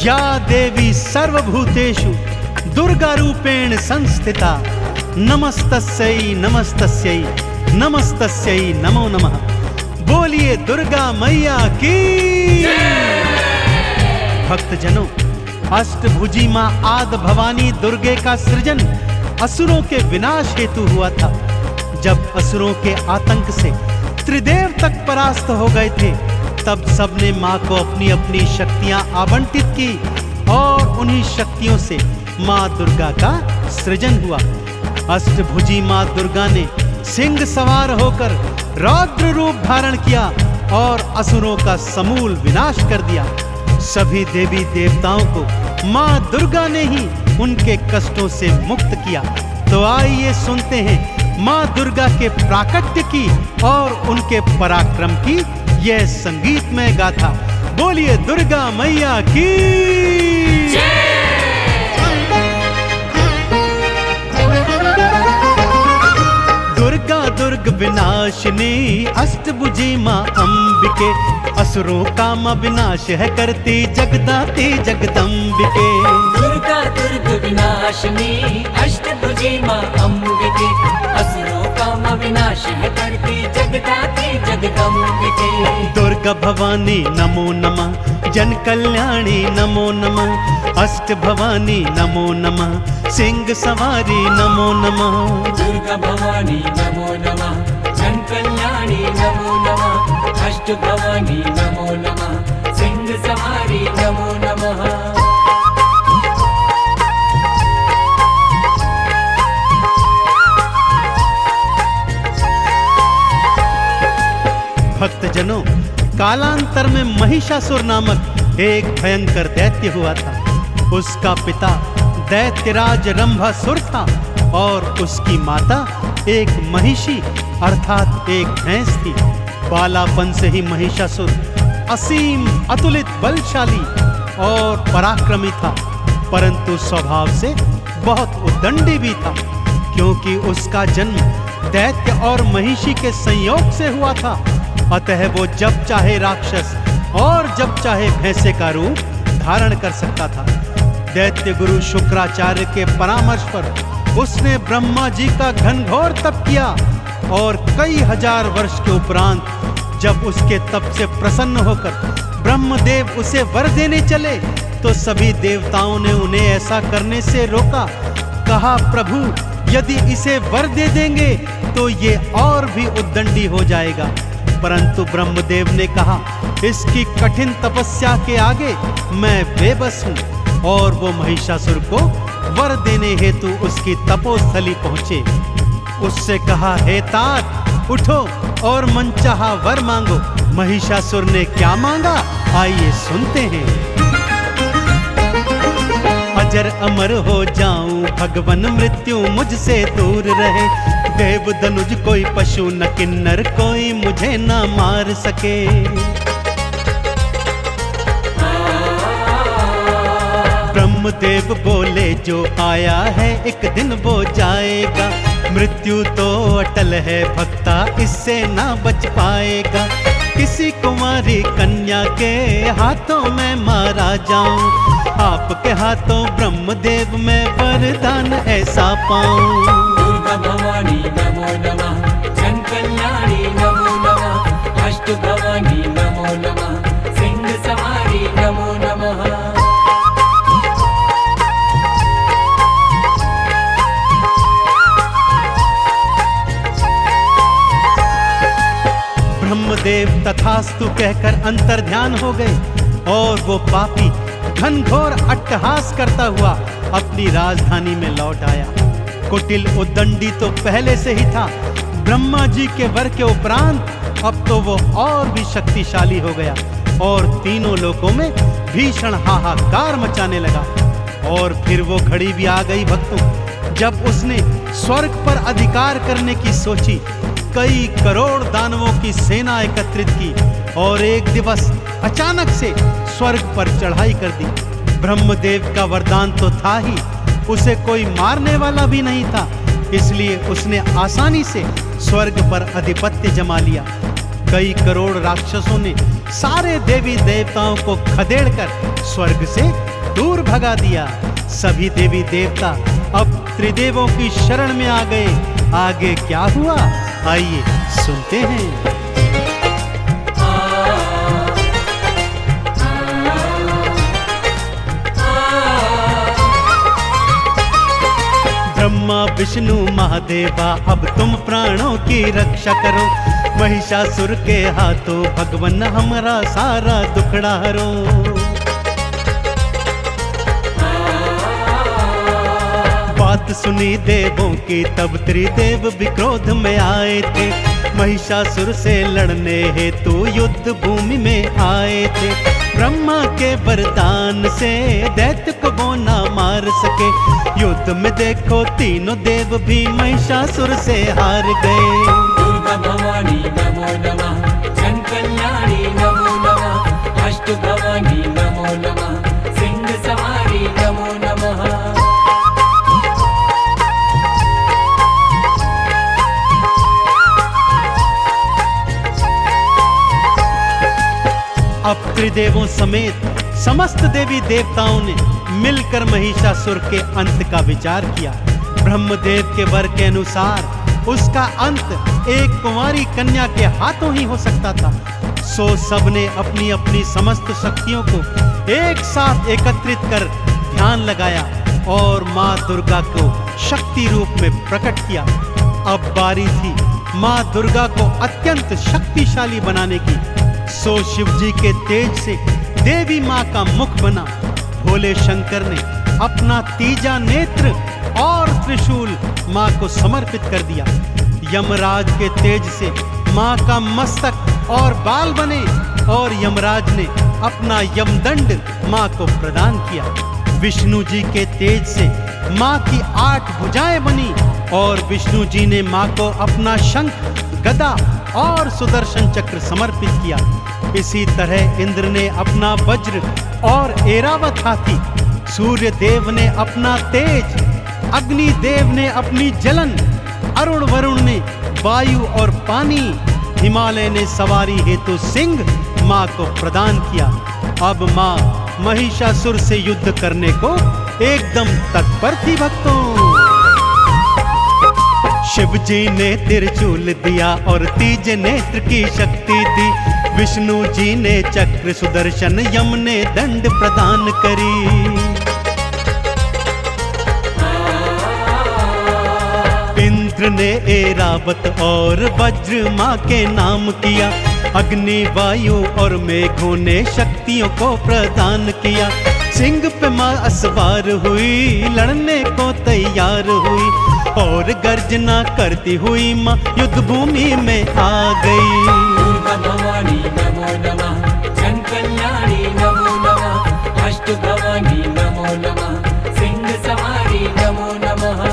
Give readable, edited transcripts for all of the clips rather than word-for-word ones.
या देवी सर्वभूतेषु दुर्गा रूपेण संस्थिता नमस्तस्यै नमस्तस्यै नमस्तस्यै नमो नमः। बोलिए दुर्गा मैया की। भक्तजनों, अष्टभुजी मां आदि भवानी दुर्गे का सृजन असुरों के विनाश हेतु हुआ था। जब असुरों के आतंक से त्रिदेव तक परास्त हो गए थे, तब सबने मां को अपनी अपनी शक्तियां आवंटित की और उन्हीं शक्तियों से मां दुर्गा का सृजन हुआ। अष्टभुजी मां दुर्गा ने सिंह सवार होकर रौद्र रूप धारण किया और असुरों का समूल विनाश कर दिया। सभी देवी देवताओं को मां दुर्गा ने ही उनके कष्टों से मुक्त किया। तो आइए सुनते हैं मां दुर्गा के प्राकट्य की और उनके पराक्रम की यह संगीतमय गाथा। बोलिए दुर्गा मैया की। दुर्गा दुर्ग विनाशिनी अष्टभुजी मां अंबिके, असुरों का मां विनाश है करती जगदाती जगदम्बिके। दुर्गा दुर्ग विनाशिनी अष्टभुजी मां अंबिके, असुरों का मां विनाश है करती जगदाती जगदम्बिके। दुर्गा भवानी नमो नमः, जन कल्याणी नमो नमः, अष्ट भवानी नमो नमः, सिंह सवारी नमो नमः। दुर्गा भवानी नमो नमः, जन कल्याणी नमो नमः, अष्ट भवानी नमो नमः, सिंह सवारी नमो नमः। भक्तजनों, कालांतर में महिषासुर नामक एक भयंकर दैत्य हुआ था। उसका पिता दैत्यराज रंभासुर था और उसकी माता एक महिषी अर्थात एक भैंस थी। बालापन से ही महिषासुर असीम अतुलित बलशाली और पराक्रमी था, परंतु स्वभाव से बहुत उद्दंडी भी था, क्योंकि उसका जन्म दैत्य और महिषी के संयोग से हुआ था। अतः वो जब चाहे राक्षस और जब चाहे भैंसे का रूप धारण कर सकता था। दैत्य गुरु शुक्राचार्य के परामर्श पर उसने ब्रह्मा जी का घनघोर तप किया और कई हजार वर्ष के उपरांत जब उसके तप से प्रसन्न होकर ब्रह्मदेव उसे वर देने चले, तो सभी देवताओं ने उन्हें ऐसा करने से रोका। कहा, प्रभु यदि इसे वर दे देंगे तो ये और भी उद्दंडी हो जाएगा। परंतु ब्रह्मदेव ने कहा, इसकी कठिन तपस्या के आगे मैं बेबस हूँ। और वो महिषासुर को वर देने हेतु उसकी तपोस्थली पहुंचे। उससे कहा, हे तात उठो और मनचाहा वर मांगो। महिषासुर ने क्या मांगा, आइए सुनते हैं। अजर अमर हो जाऊं, भगवन मृत्यु मुझसे दूर रहे। देव धनुज कोई पशु न किन्नर कोई मुझे न मार सके। ब्रह्मदेव बोले, जो आया है एक दिन वो जाएगा। मृत्यु तो अटल है भक्ता, इससे ना बच पाएगा। किसी कुमारी कन्या के हाथों में मारा जाऊं, आपके हाथों ब्रह्मदेव में वरदान ऐसा पाऊं। दुर्गा भवानी नमो नमः, जन कल्याणी नमो नमः, अष्ट भवानी नमो नमः, सिंह सवारी नमो नमः। ब्रह्मदेव तथास्तु कहकर अंतर्ध्यान हो गए और वो पापी घनघोर अट्टहास करता हुआ अपनी राजधानी में लौट आया। कुटिल उद्दंडी तो पहले से ही था, ब्रह्मा जी के वर के उपरांत अब तो वो और भी शक्तिशाली हो गया और तीनों लोकों में भीषण हाहाकार मचाने लगा। और फिर वो घड़ी भी आ गई भक्तों, जब उसने स्वर्ग पर अधिकार करने की सोची। कई करोड़ दानवों की सेना एकत्रित की और एक दिवस अचानक से स्वर्ग पर चढ़ाई कर दी। ब्रह्मदेव का वरदान तो था ही, उसे कोई मारने वाला भी नहीं था, इसलिए उसने आसानी से स्वर्ग पर आधिपत्य जमा लिया। कई करोड़ राक्षसों ने सारे देवी देवताओं को खदेड़कर स्वर्ग से दूर भगा दिया। सभी देवी देवता अब त्रिदेवों की शरण में आ गए। आगे क्या हुआ, आइए सुनते हैं। ब्रह्मा विष्णु महादेवा अब तुम प्राणों की रक्षा करो, महिषासुर के हाथों भगवन हमारा सारा दुखड़ा हरो। बात सुनी देवों की तब त्रिदेव भी क्रोध में आए थे, महिषासुर से लड़ने हेतु युद्ध भूमि में आए थे। ब्रह्मा के वरदान से दैत्य को वो ना मार सके, युद्ध में देखो तीनों देव भी महिषासुर से हार गए। दुर्गा भवानी नमो नमः, जन कल्याणी नमो नमः, अष्ट भवानी नमो नमः, सिंह सवारी नमो नमः। अब त्रिदेवों समेत समस्त देवी देवताओं ने मिलकर महिषासुर के अंत का विचार किया। ब्रह्मदेव के वर के अनुसार उसका अंत एक कुंवारी कन्या के हाथों ही हो सकता था। सो सबने अपनी अपनी समस्त शक्तियों को एक साथ एकत्रित कर ध्यान लगाया और माँ दुर्गा को शक्ति रूप में प्रकट किया। अब बारी थी माँ दुर्गा को अत्यंत शक्तिशाली बनाने की। सो शिव जी के तेज से देवी माँ का मुख बना। भोले शंकर ने अपना तीजा नेत्र और त्रिशूल माँ को समर्पित कर दिया। यमराज के तेज से माँ का मस्तक और बाल बने और यमराज ने अपना यमदंड माँ को प्रदान किया। विष्णु जी के तेज से माँ की 8 भुजाएं बनी और विष्णु जी ने माँ को अपना शंख, गदा और सुदर्शन चक्र समर्पित किया। इसी तरह इंद्र ने अपना वज्र और ऐरावत हाथी, सूर्य देव ने अपना तेज, अग्नि देव ने अपनी जलन, अरुण वरुण ने वायु और पानी, हिमालय ने सवारी हेतु सिंह माँ को प्रदान किया। अब माँ महिषासुर से युद्ध करने को एकदम तत्पर थी भक्तों। शिव जी ने त्रिशूल दिया और तीज नेत्र की शक्ति दी। विष्णु जी ने चक्र सुदर्शन, यम ने दंड प्रदान करी। इंद्र ने ऐरावत और वज्र माँ के नाम किया। अग्नि, वायु और मेघों ने शक्तियों को प्रदान किया। सिंह पे माँ असवार हुई, लड़ने को तैयार हुई और गर्जना करती हुई माँ युद्ध भूमि में आ गई। दुर्गा भवानी नमो नमः, जन कल्याणी नमो नमः, अष्ट भवानी नमो नमः, सिंह सवारी नमो नमः।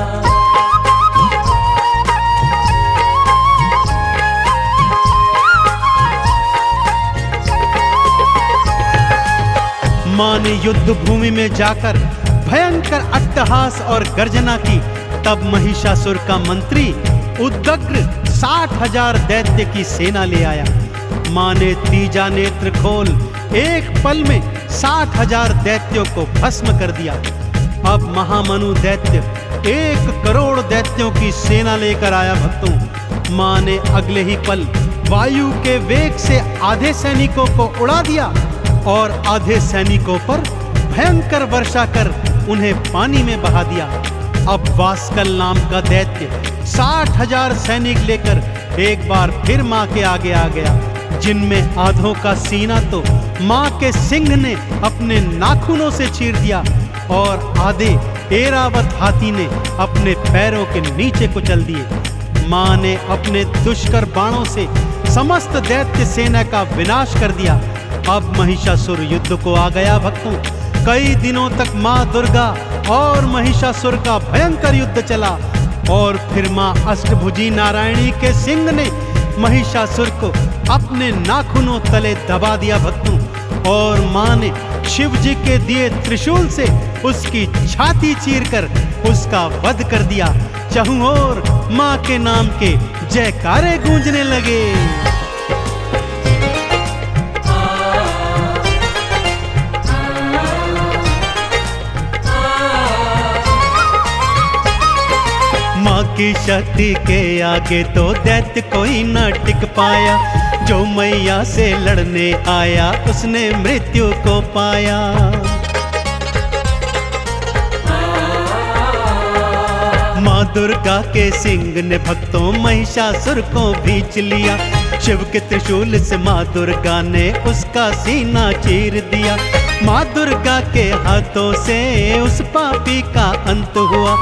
माँ ने युद्ध भूमि में जाकर भयंकर अट्टहास और गर्जना की। तब महिषासुर का मंत्री उद्ग्र 60,000 दैत्य की सेना ले आया। माँ ने तीजा नेत्र खोल एक पल में 60,000 दैत्यों को भस्म कर दिया। अब महामनु दैत्य 1 करोड़ दैत्यों की सेना लेकर आया भक्तों। माँ ने अगले ही पल वायु के वेग से आधे सैनिकों को उड़ा दिया और आधे सैनिकों पर भयंकर वर्षा कर उन्हें पानी में बहा दिया। अब वास्कल नाम का दैत्य 60,000 सैनिक लेकर एक बार फिर माँ के आगे आ गया, जिनमें आधों का सीना तो माँ के सिंह ने अपने नाखूनों से चीर दिया और आधे ऐरावत हाथी ने अपने पैरों के नीचे कुचल दिए। माँ ने अपने दुष्कर बाणों से समस्त दैत्य सेना का विनाश कर दिया। अब महिषासुर युद्ध को आ गया भक्तों। कई दिनों तक माँ दुर्गा और महिषासुर का भयंकर युद्ध चला और फिर माँ अष्टभुजी नारायणी के सिंह ने महिषासुर को अपने नाखूनों तले दबा दिया भक्तों। और माँ ने शिव जी के दिए त्रिशूल से उसकी छाती चीरकर उसका वध कर दिया। चहुं ओर मां के नाम के जयकारे गूंजने लगे। मां की शक्ति के आगे तो दैत्य कोई न टिक पाया। जो मैया से लड़ने आया उसने मृत्यु को पाया। मां दुर्गा के सिंह ने भक्तों महिषासुर को भींच लिया। शिव के त्रिशूल से मां दुर्गा ने उसका सीना चीर दिया। मां दुर्गा के हाथों से उस पापी का अंत हुआ।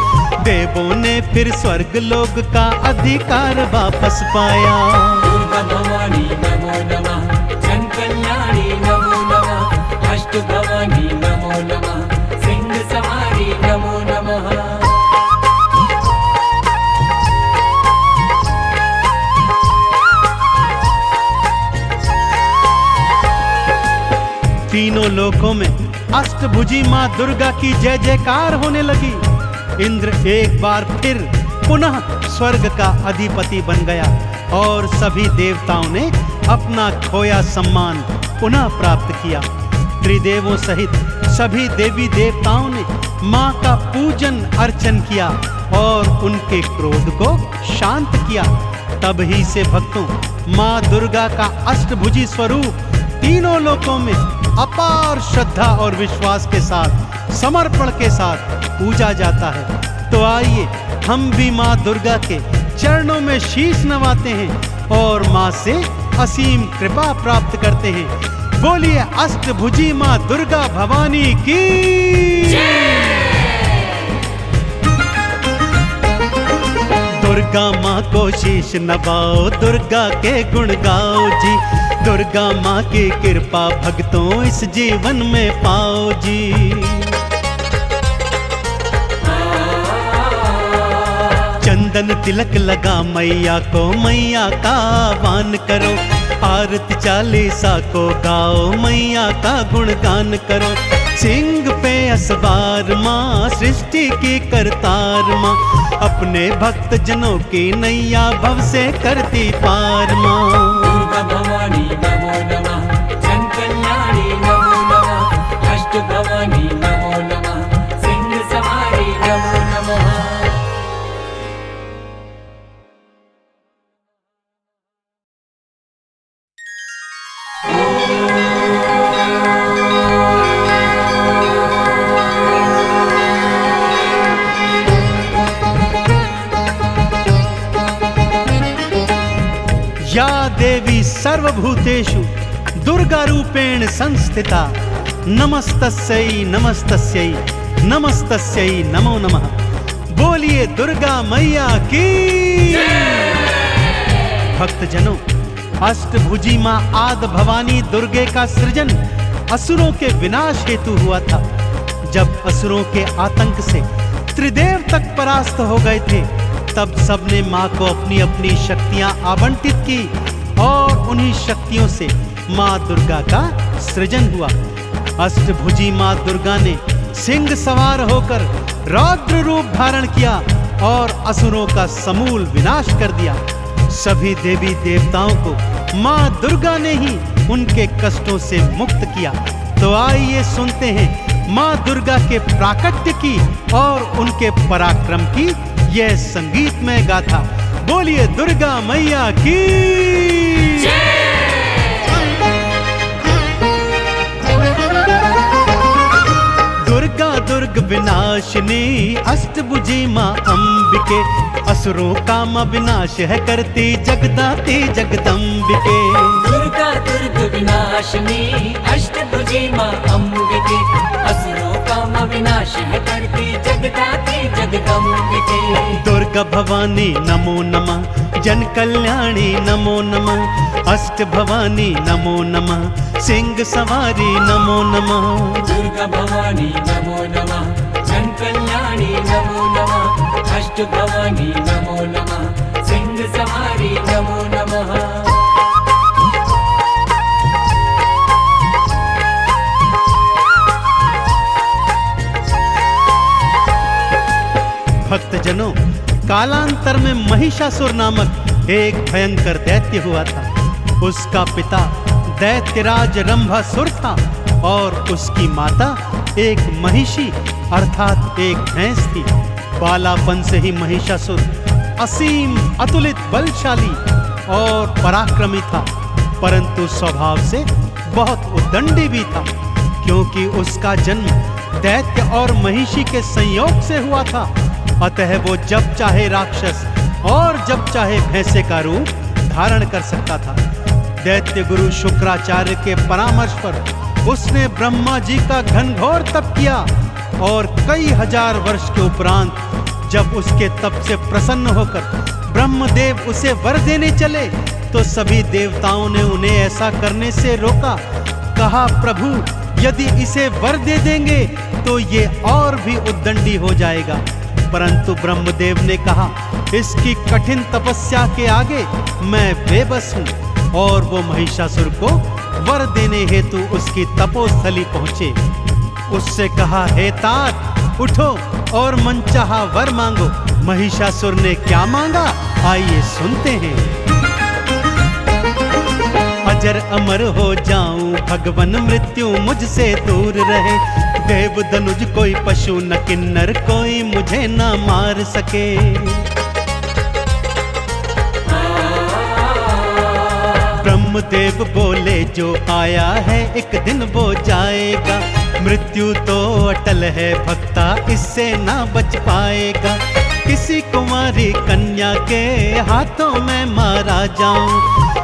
देवों ने फिर स्वर्ग लोक का अधिकार वापस पाया। दुर्गा भवानी नमो नमः, जन कल्याणी नमो नमः, अष्ट भवानी नमो नमः, सिंह सवारी नमो नमः। तीनों लोकों में अष्टभुजी मां दुर्गा की जय जयकार होने लगी। इंद्र एक बार फिर पुनः स्वर्ग का अधिपति बन गया और सभी देवताओं ने अपना खोया सम्मान पुनः प्राप्त किया। त्रिदेवों सहित सभी देवी देवताओं ने मां का पूजन अर्चन किया और उनके क्रोध को शांत किया। तब ही से भक्तों मां दुर्गा का अष्टभुजी स्वरूप तीनों लोकों में अपार श्रद्धा और विश्वास के साथ समर्पण के साथ पूजा जाता है। तो आइए हम भी मां दुर्गा के चरणों में शीश नवाते हैं और मां से असीम कृपा प्राप्त करते हैं। बोलिए अष्टभुजी मां दुर्गा भवानी की। दुर्गा माँ को शीश नवाओ, दुर्गा के गुण गाओ जी। दुर्गा माँ की कृपा भक्तों इस जीवन में पाओ जी। चंदन तिलक लगा मैया को, मैया का आह्वान करो। आरती चालीसा को गाओ, मैया का गुणगान करो। सिंह पे असवार माँ, सृष्टि की करतार माँ, अपने भक्त जनों की नैया भव से करती पार माँ। दुर्गा भवानी नमो नमः, जन कल्याणी नमो नमः, अष्ट भवानी नमो नमः, सिंह सवारी नमो नमः। या देवी सर्वभूतेषु दुर्गा रूपेण संस्थिता, नमस्तस्यै नमस्तस्यै नमस्तस्यै नमो नमः। बोलिए दुर्गा मैया की। भक्तजनों, अष्टभुजी मां आदि भवानी दुर्गे का सृजन असुरों के विनाश हेतु हुआ था। जब असुरों के आतंक से त्रिदेव तक परास्त हो गए थे, तब सबने मां को अपनी अपनी शक्तियां आवंटित की और उन्हीं शक्तियों से मां दुर्गा का सृजन हुआ। अष्टभुजी मां दुर्गा ने सिंह सवार होकर रौद्र रूप धारण किया और असुरों का समूल विनाश कर दिया। सभी देवी देवताओं को मां दुर्गा ने ही उनके कष्टों से मुक्त किया। तो आइए सुनते हैं मां दुर्गा के प्राकट्य की और उनके पराक्रम की यह संगीतमय गाथा। बोलिए दुर्गा मैया की। दुर्गा दुर्ग विनाशिनी, अष्टभुजी मां अंबिके, असुरों का मां विनाश है करती, जगदाती जगदम्बिके। दुर्गा दुर्ग विनाशिनी, अष्टभुजी मां अंबिके, असुरों का मां विनाश है करती, जगदाती जगदम्बिके। दुर्गा भवानी नमो नमः, जन कल्याणी नमो नमः, अष्ट भवानी नमो नमः, सिंह सवारी नमो नमः। दुर्गा भवानी नमो नमः, जन कल्याणी नमो नमः, अष्ट भवानी नमो नमः, सिंह सवारी नमो नमः। कालांतर में महिषासुर नामक एक भयंकर दैत्य हुआ था। उसका पिता दैत्यराज रंभासुर था और उसकी माता एक महिषी अर्थात एक भैंस थी। बालापन से ही महिषासुर असीम अतुलित बलशाली और पराक्रमी था, परंतु स्वभाव से बहुत उद्दंडी भी था, क्योंकि उसका जन्म दैत्य और महिषी के संयोग से हुआ था। अतः वो जब चाहे राक्षस और जब चाहे भैंसे का रूप धारण कर सकता था। दैत्य गुरु शुक्राचार्य के परामर्श पर उसने ब्रह्मा जी का घनघोर तप किया और कई हजार वर्ष के उपरांत जब उसके तप से प्रसन्न होकर ब्रह्मदेव उसे वर देने चले तो सभी देवताओं ने उन्हें ऐसा करने से रोका। कहा, प्रभु यदि इसे वर दे देंगे तो ये और भी उद्दंडी हो जाएगा। परंतु ब्रह्मदेव ने कहा, इसकी कठिन तपस्या के आगे मैं बेबस हूँ। और वो महिषासुर को वर देने हेतु उसकी तपोस्थली पहुंचे। उससे कहा, हे तात उठो और मनचाहा वर मांगो। महिषासुर ने क्या मांगा, आइए सुनते हैं। अजर अमर हो जाऊं भगवन मृत्यु मुझसे दूर रहे। देव धनुज कोई पशु न किन्नर कोई मुझे न मार सके। ब्रह्मदेव बोले जो आया है एक दिन वो जाएगा। मृत्यु तो अटल है भक्ता इससे ना बच पाएगा। किसी कुमारी कन्या के हाथों में मारा जाऊं,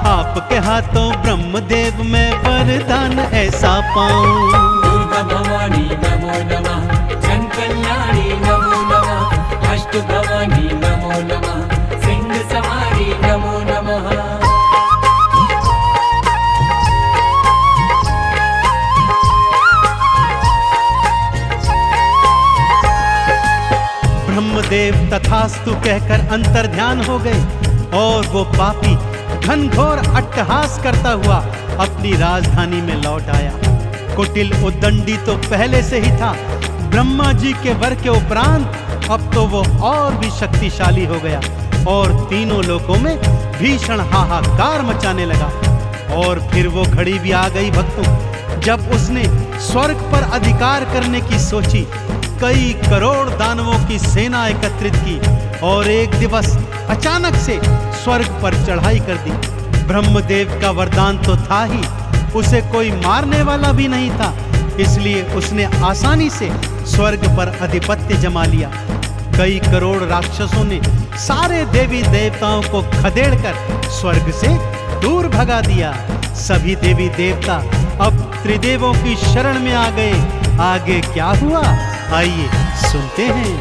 आपके हाथों ब्रह्मदेव में वरदान ऐसा पाऊं। दुर्गा भवानी नमो नमः, जन कल्याणी नमो नमः, अष्ट भवानी नमो नमः, सिंह सवारी नमो नमः। ब्रह्मदेव तथास्तु कहकर अंतर्ध्यान हो गए और वो पापी घनघोर अट्टहास करता हुआ अपनी राजधानी में लौट आया। कुटिल उद्दंडी तो पहले से ही था, ब्रह्मा जी के वर के उपरांत अब तो वो और भी शक्तिशाली हो गया और तीनों लोकों में भीषण हाहाकार मचाने लगा। और फिर वो घड़ी भी आ गई भक्तों, जब उसने स्वर्ग पर अधिकार करने की सोची। कई करोड़ दानवों की सेना एकत्रित की और एक दिवस अचानक से स्वर्ग पर चढ़ाई कर दी। ब्रह्मदेव का वरदान तो था ही, उसे कोई मारने वाला भी नहीं था, इसलिए उसने आसानी से स्वर्ग पर अधिपत्य जमा लिया। कई करोड़ राक्षसों ने सारे देवी देवताओं को खदेड़कर स्वर्ग से दूर भगा दिया। सभी देवी देवता अब त्रिदेवों की शरण में आ गए। आगे क्या हुआ, आइए सुनते हैं।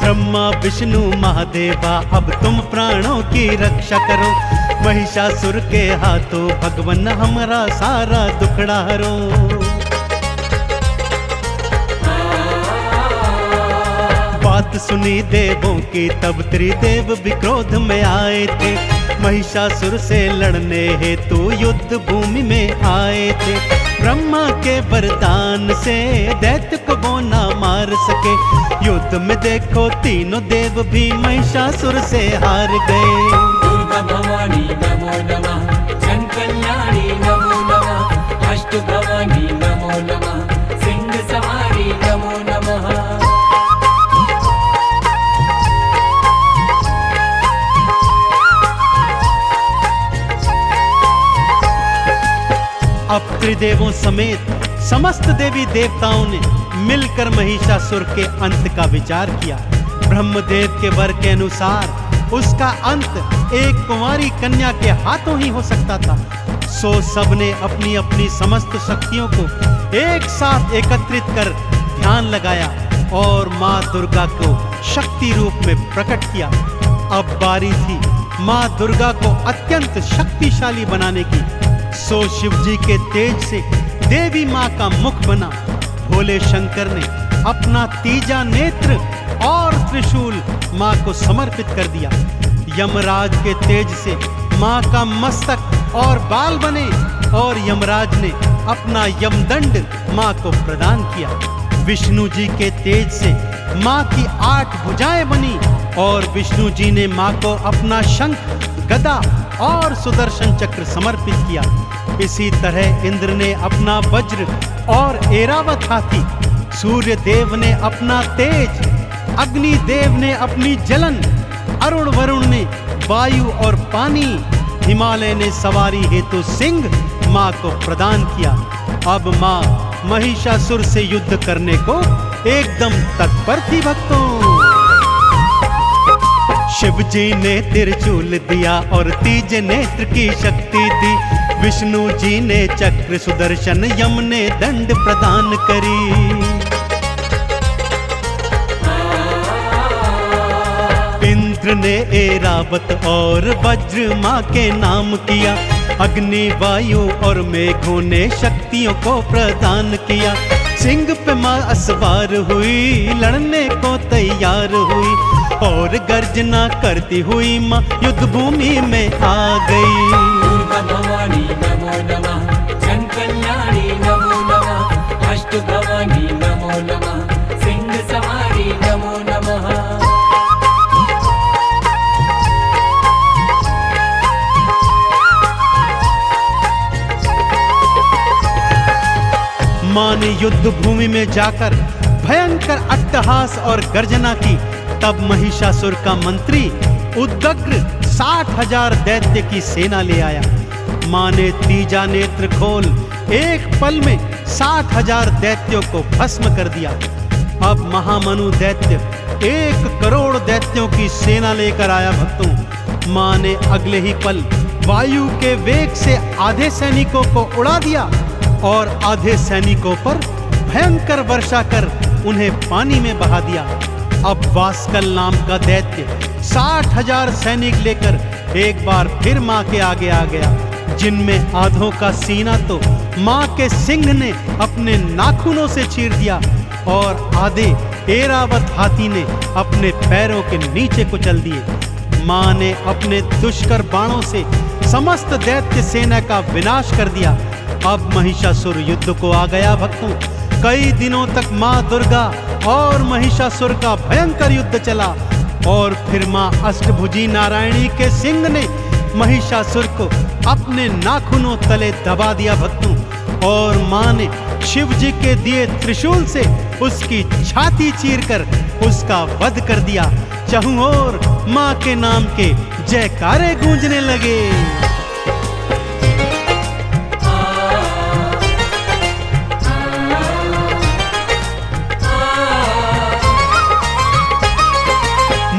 ब्रह्मा विष्णु महादेवा अब तुम प्राणों की रक्षा करो। महिषासुर के हाथों भगवन हमारा सारा दुखड़ा हरो। बात सुनी देवों की तब त्रिदेव भी क्रोध में आए थे। महिषासुर से लड़ने हेतु युद्ध भूमि में आए थे। ब्रह्मा के वरदान से दैत्य को वो ना मार सके। युद्ध में देखो तीनों देव भी महिषासुर से हार गए। दुर्गा भवानी नमो नमः, जन कल्याणी नमो नमः, अष्ट भवानी नमो नमः, सिंह सवारी नमो नमः। अब त्रिदेवों समेत समस्त देवी देवताओं ने मिलकर महिषासुर के अंत का विचार किया। ब्रह्मदेव के वर के अनुसार उसका अंत एक कुंवारी कन्या के हाथों ही हो सकता था। सो सबने अपनी अपनी समस्त शक्तियों को एक साथ एकत्रित कर ध्यान लगाया और माँ दुर्गा को शक्ति रूप में प्रकट किया। अब बारी थी माँ दुर्गा को अत्यंत शक्तिशाली बनाने की। सो शिव जी के तेज से देवी माँ का मुख बना। भोले शंकर ने अपना तीजा नेत्र और त्रिशूल माँ को समर्पित कर दिया। यमराज के तेज से माँ का मस्तक और बाल बने और यमराज ने अपना यमदंड मां को प्रदान किया। विष्णु जी के तेज से मां की 8 भुजाएं बनी और विष्णु जी ने मां को अपना शंख, गदा और सुदर्शन चक्र समर्पित किया। इसी तरह इंद्र ने अपना वज्र और ऐरावत हाथी, सूर्य देव ने अपना तेज, अग्नि देव ने अपनी जलन, अरुण वरुण ने वायु और पानी, हिमालय ने सवारी हेतु सिंह मां को प्रदान किया। अब मां महिषासुर से युद्ध करने को एकदम तत्पर थी भक्तों। शिव जी ने त्रिशूल दिया और तीज नेत्र की शक्ति दी। विष्णु जी ने चक्र सुदर्शन, यम ने दंड प्रदान करी। इंद्र ने ऐरावत और वज्र मां के नाम किया। अग्नि, वायु और मेघों ने शक्तियों को प्रदान किया। सिंह पे मां असवार हुई, लड़ने को तैयार हुई और गर्जना करती हुई मां युद्ध भूमि में आ गई। दुर्गा भवानी नमो नमः, जन कल्याणी नमो नमः, अष्ट भवानी नमो नमः, सिंह सवारी नमो नमः। मां ने युद्ध भूमि में जाकर भयंकर अट्टहास और गर्जना की। तब महिषासुर का मंत्री उदग्र 60,000 दैत्य की सेना ले आया। मां ने तीजा नेत्र खोल एक पल में 60,000 दैत्यों को भस्म कर दिया। अब महामनु दैत्य 1 करोड़ दैत्यों की सेना लेकर आया भक्तों। मां ने अगले ही पल वायु के वेग से आधे सैनिकों को उड़ा दिया और आधे सैनिकों पर भयंकर वर्षा कर उन्हें पानी में बहा दिया। अब वास्कल नाम का दैत्य 60,000 सैनिक लेकर एक बार फिर मां के आगे आ गया, जिनमें आधों का सीना तो मां के सिंह ने अपने नाखूनों से चीर दिया और आधे ऐरावत हाथी ने अपने पैरों के नीचे कुचल दिए। मां ने अपने दुष्कर बाणों से समस्त दैत्य सेना का विनाश कर दिया। अब महिषासुर युद्ध को आ गया भक्तों। कई दिनों तक मां दुर्गा और महिषासुर का भयंकर युद्ध चला और फिर मां अष्टभुजी नारायणी के सिंह ने महिषासुर को अपने नाखूनों तले दबा दिया भक्तों। और मां ने शिव जी के दिए त्रिशूल से उसकी छाती चीरकर उसका वध कर दिया। चहुं ओर मां के नाम के जयकारे गूंजने लगे।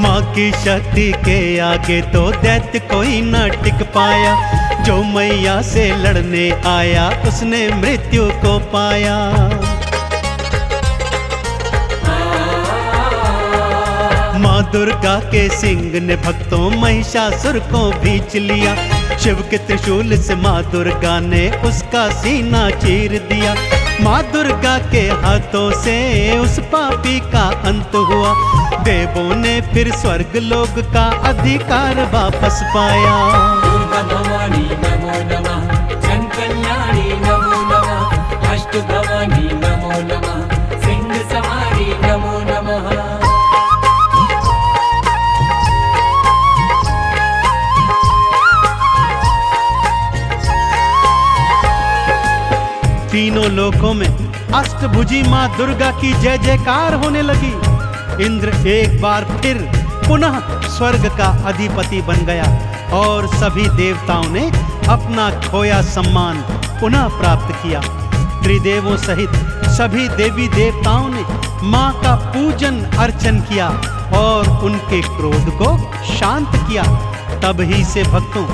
मां की शक्ति के आगे तो दैत्य कोई न टिक पाया। जो मैया से लड़ने आया उसने मृत्यु को पाया। मां दुर्गा के सिंह ने भक्तों महिषासुर को भींच लिया। शिव के त्रिशूल से मां दुर्गा ने उसका सीना चीर दिया। मां दुर्गा के हाथों से उस पापी का अंत हुआ। देवों ने फिर स्वर्ग लोक का अधिकार वापस पाया। दुर्गा भवानी नमो नमः, जन कल्याणी नमो नमः, अष्ट भवानी नमो नमः, सिंह सवारी नमो नमः। तीनों लोकों में अष्टभुजी मां दुर्गा की जय जयकार होने लगी। इंद्र एक बार फिर पुनः स्वर्ग का अधिपति बन गया और सभी देवताओं ने अपना खोया सम्मान पुनः प्राप्त किया। त्रिदेवों सहित सभी देवी देवताओं ने मां का पूजन अर्चन किया और उनके क्रोध को शांत किया। तब ही से भक्तों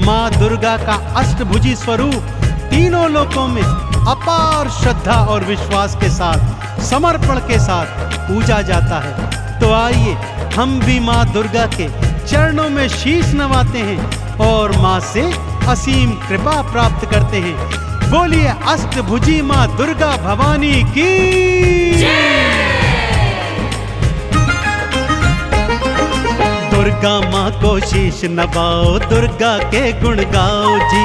मां दुर्गा का अष्टभुजी स्वरूप तीनों लोकों में अपार श्रद्धा और विश्वास के साथ, समर्पण के साथ पूजा जाता है। तो आइए हम भी मां दुर्गा के चरणों में शीश नवाते हैं और मां से असीम कृपा प्राप्त करते हैं। बोलिए अष्टभुजी मां दुर्गा भवानी की दुर्गा मां को शीश नवाओ, दुर्गा के गुण गाओ जी।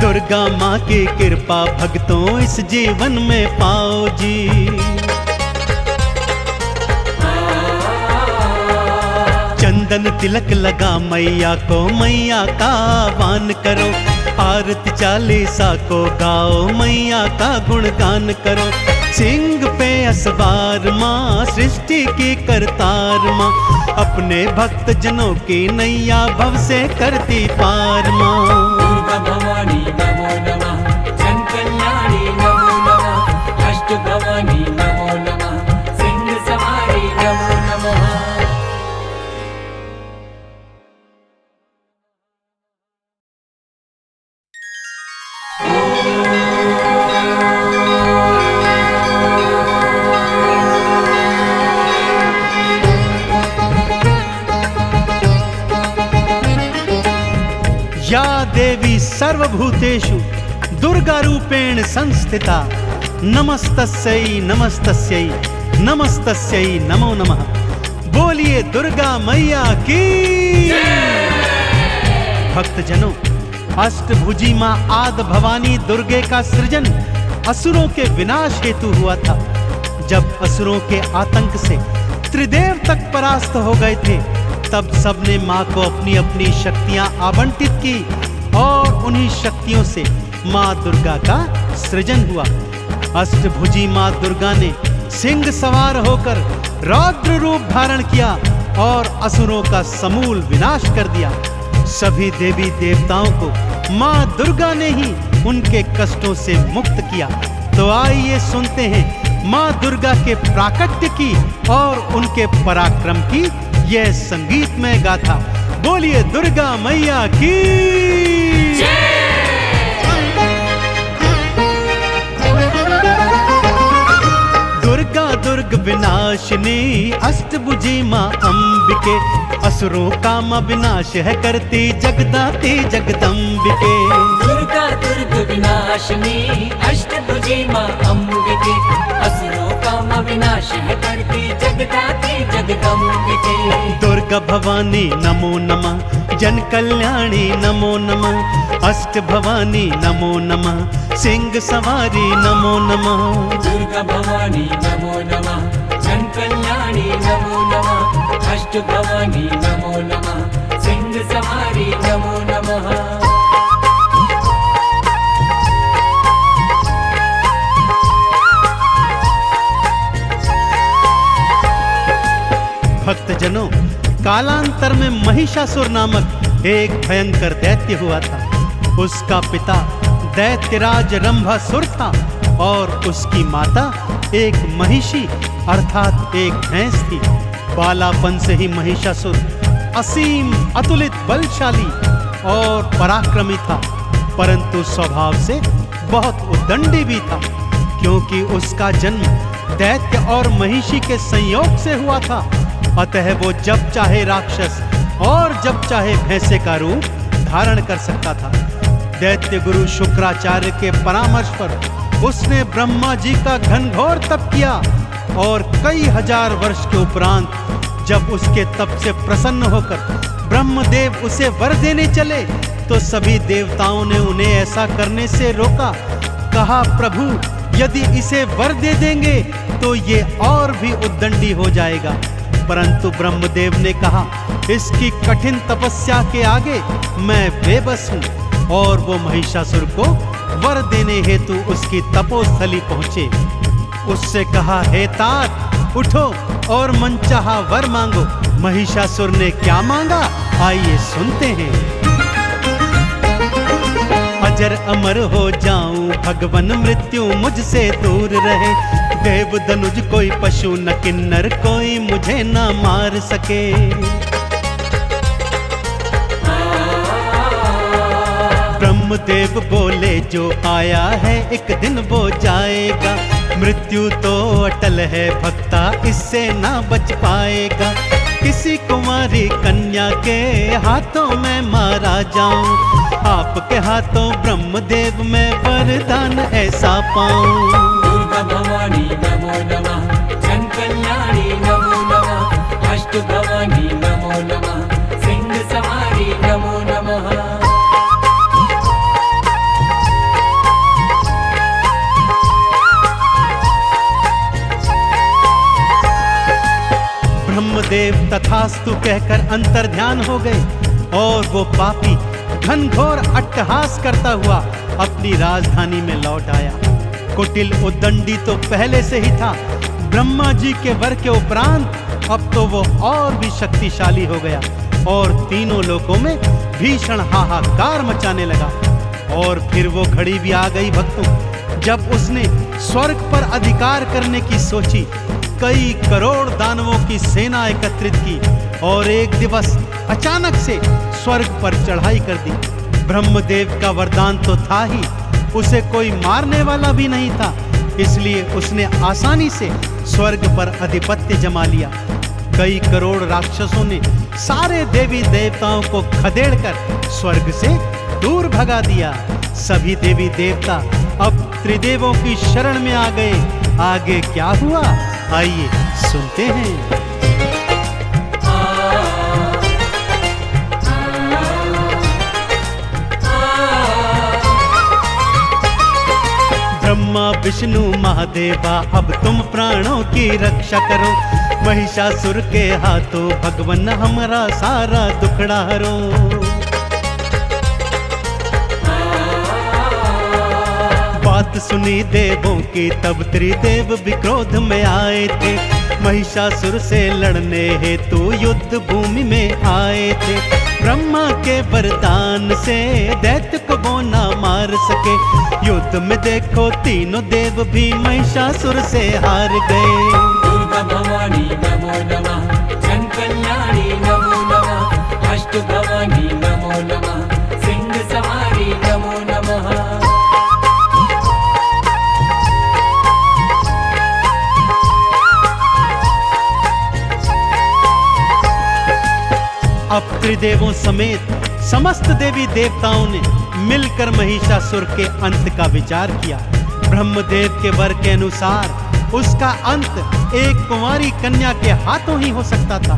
दुर्गा माँ की कृपा भक्तों इस जीवन में पाओ जी। चंदन तिलक लगा मैया को, मैया का आह्वान करो। आरती चालीसा को गाओ, मैया का गुणगान करो। सिंह पे असवार माँ, सृष्टि की करतार माँ, अपने भक्त जनों की नैया भव से करती पार माँ। दुर्गा भवानी नमो नमः, जन कल्याणी नमो नमः, अष्ट भवानी नमो नमः, सिंह सवारी नमो नमः। या देवी सर्वभूतेषु दुर्गा रूपेण संस्थिता, नमस्तस्यै नमस्तस्यै नमस्तस्यै नमो नमः। बोलिए दुर्गा मैया की। भक्तजनों, अष्टभुजी मां आदि भवानी दुर्गे का सृजन असुरों के विनाश हेतु हुआ था। जब असुरों के आतंक से त्रिदेव तक परास्त हो गए थे, तब सबने माँ को अपनी अपनी शक्तियां आवंटित की और उन्हीं शक्तियों से माँ दुर्गा का सृजन हुआ। अष्टभुजी माँ दुर्गा ने सिंह सवार होकर रौद्र रूप धारण किया और असुरों का समूल विनाश कर दिया। सभी देवी देवताओं को माँ दुर्गा ने ही उनके कष्टों से मुक्त किया। तो आइए सुनते हैं माँ दुर्गा के प्राकट्य की और उनके पराक्रम की यह संगीतमय गाथा। बोलिए दुर्गा मैया की। दुर्गा दुर्ग विनाशिनी, अष्टभुजी माँ अंबिके, असुरों का माँ विनाश है करती जगदाती जगदम्बिके। दुर्गा दुर्ग विनाशिनी, अष्टभुजी माँ अंबिके, असुरों का माँ विनाश है करती जगदाती जगदम्बिके। दुर्गा भवानी नमो नमः, जन कल्याणी नमो नमः, अष्ट भवानी नमो नमः, सिंह सवारी नमो नमः। दुर्गा भवानी नमो नमः, जन कल्याणी नमो नमः, अष्ट भवानी नमो नमः, सिंह सवारी नमो नमः। भक्तजनों, कालांतर में महिषासुर नामक एक भयंकर दैत्य हुआ था। उसका पिता दैत्यराज रंभासुर था और उसकी माता एक महिषी अर्थात एक भैंस थी। बालापन से ही महिषासुर असीम अतुलित बलशाली और पराक्रमी था, परंतु स्वभाव से बहुत उद्दंडी भी था, क्योंकि उसका जन्म दैत्य और महिषी के संयोग से हुआ था। अतः वो जब चाहे राक्षस और जब चाहे भैंसे का रूप धारण कर सकता था। दैत्य गुरु शुक्राचार्य के परामर्श पर उसने ब्रह्मा जी का घनघोर तप किया और कई हजार वर्ष के उपरांत जब उसके तप से प्रसन्न होकर ब्रह्मदेव उसे वर देने चले, तो सभी देवताओं ने उन्हें ऐसा करने से रोका। कहा, प्रभु यदि इसे वर दे देंगे तो ये और भी उद्दंडी हो जाएगा। परंतु ब्रह्मदेव ने कहा, इसकी कठिन तपस्या के आगे मैं बेबस हूँ, और वो महिषासुर को वर देने हेतु उसकी तपोस्थली पहुँचे। उससे कहा, हे तात उठो और मनचाहा वर मांगो। महिषासुर ने क्या मांगा, आइए सुनते हैं। अजर अमर हो जाऊं, भगवन मृत्यु मुझसे दूर रहे। देव धनुज कोई पशु न किन्नर कोई मुझे न मार सके। ब्रह्मदेव बोले, जो आया है एक दिन वो जाएगा। मृत्यु तो अटल है भक्ता, इससे ना बच पाएगा। किसी कुमारी कन्या के हाथों में मारा जाऊं, आपके हाथों ब्रह्मदेव में वरदान ऐसा पाऊं। दुर्गा भवानी नमो नमः, जन कल्याणी नमो नमः, अष्ट भवानी नमो नमः, सिंह सवारी नमो नमः। तथास्तु कहकर अंतर्ध्यान हो गए और वो पापी घनघोर अट्टहास करता हुआ अपनी राजधानी में लौट आया। कुटिल उद्दंडी तो पहले से ही था, ब्रह्मा जी के वर के उपरांत अब तो वो और भी शक्तिशाली हो गया और तीनों लोकों में भीषण हाहाकार मचाने लगा। और फिर वो घड़ी भी आ गई भक्तों, जब उसने स्वर्ग पर अधिकार करने की सोची। कई करोड़ दानवों की सेना एकत्रित की और एक दिवस अचानक से स्वर्ग पर चढ़ाई कर दी। ब्रह्मदेव का वरदान तो था ही, उसे कोई मारने वाला भी नहीं था, इसलिए उसने आसानी से स्वर्ग पर आधिपत्य जमा लिया। कई करोड़ राक्षसों ने सारे देवी देवताओं को खदेड़कर स्वर्ग से दूर भगा दिया। सभी देवी देवता अब त्रिदेवों की शरण में आ गए। आगे क्या हुआ, आइए सुनते हैं। ब्रह्मा विष्णु महादेवा अब तुम प्राणों की रक्षा करो, महिषासुर के हाथों भगवन हमारा सारा दुखड़ा हरो। बात सुनी देवों की तब त्रिदेव भी क्रोध में आए थे, महिषासुर से लड़ने हेतु युद्ध भूमि में आए थे। ब्रह्मा के वरदान से दैत्य को वो ना मार सके, युद्ध में देखो तीनों देव भी महिषासुर से हार गए। दुर्गा भवानी नमो नमः, जन कल्याणी नमो नमः, अष्ट भवानी नमो नमः, सिंह सवारी नमो नमः। अब त्रिदेवों समेत समस्त देवी देवताओं ने मिलकर महिषासुर के अंत का विचार किया। ब्रह्मदेव के वर के अनुसार उसका अंत एक कुंवारी कन्या के हाथों ही हो सकता था।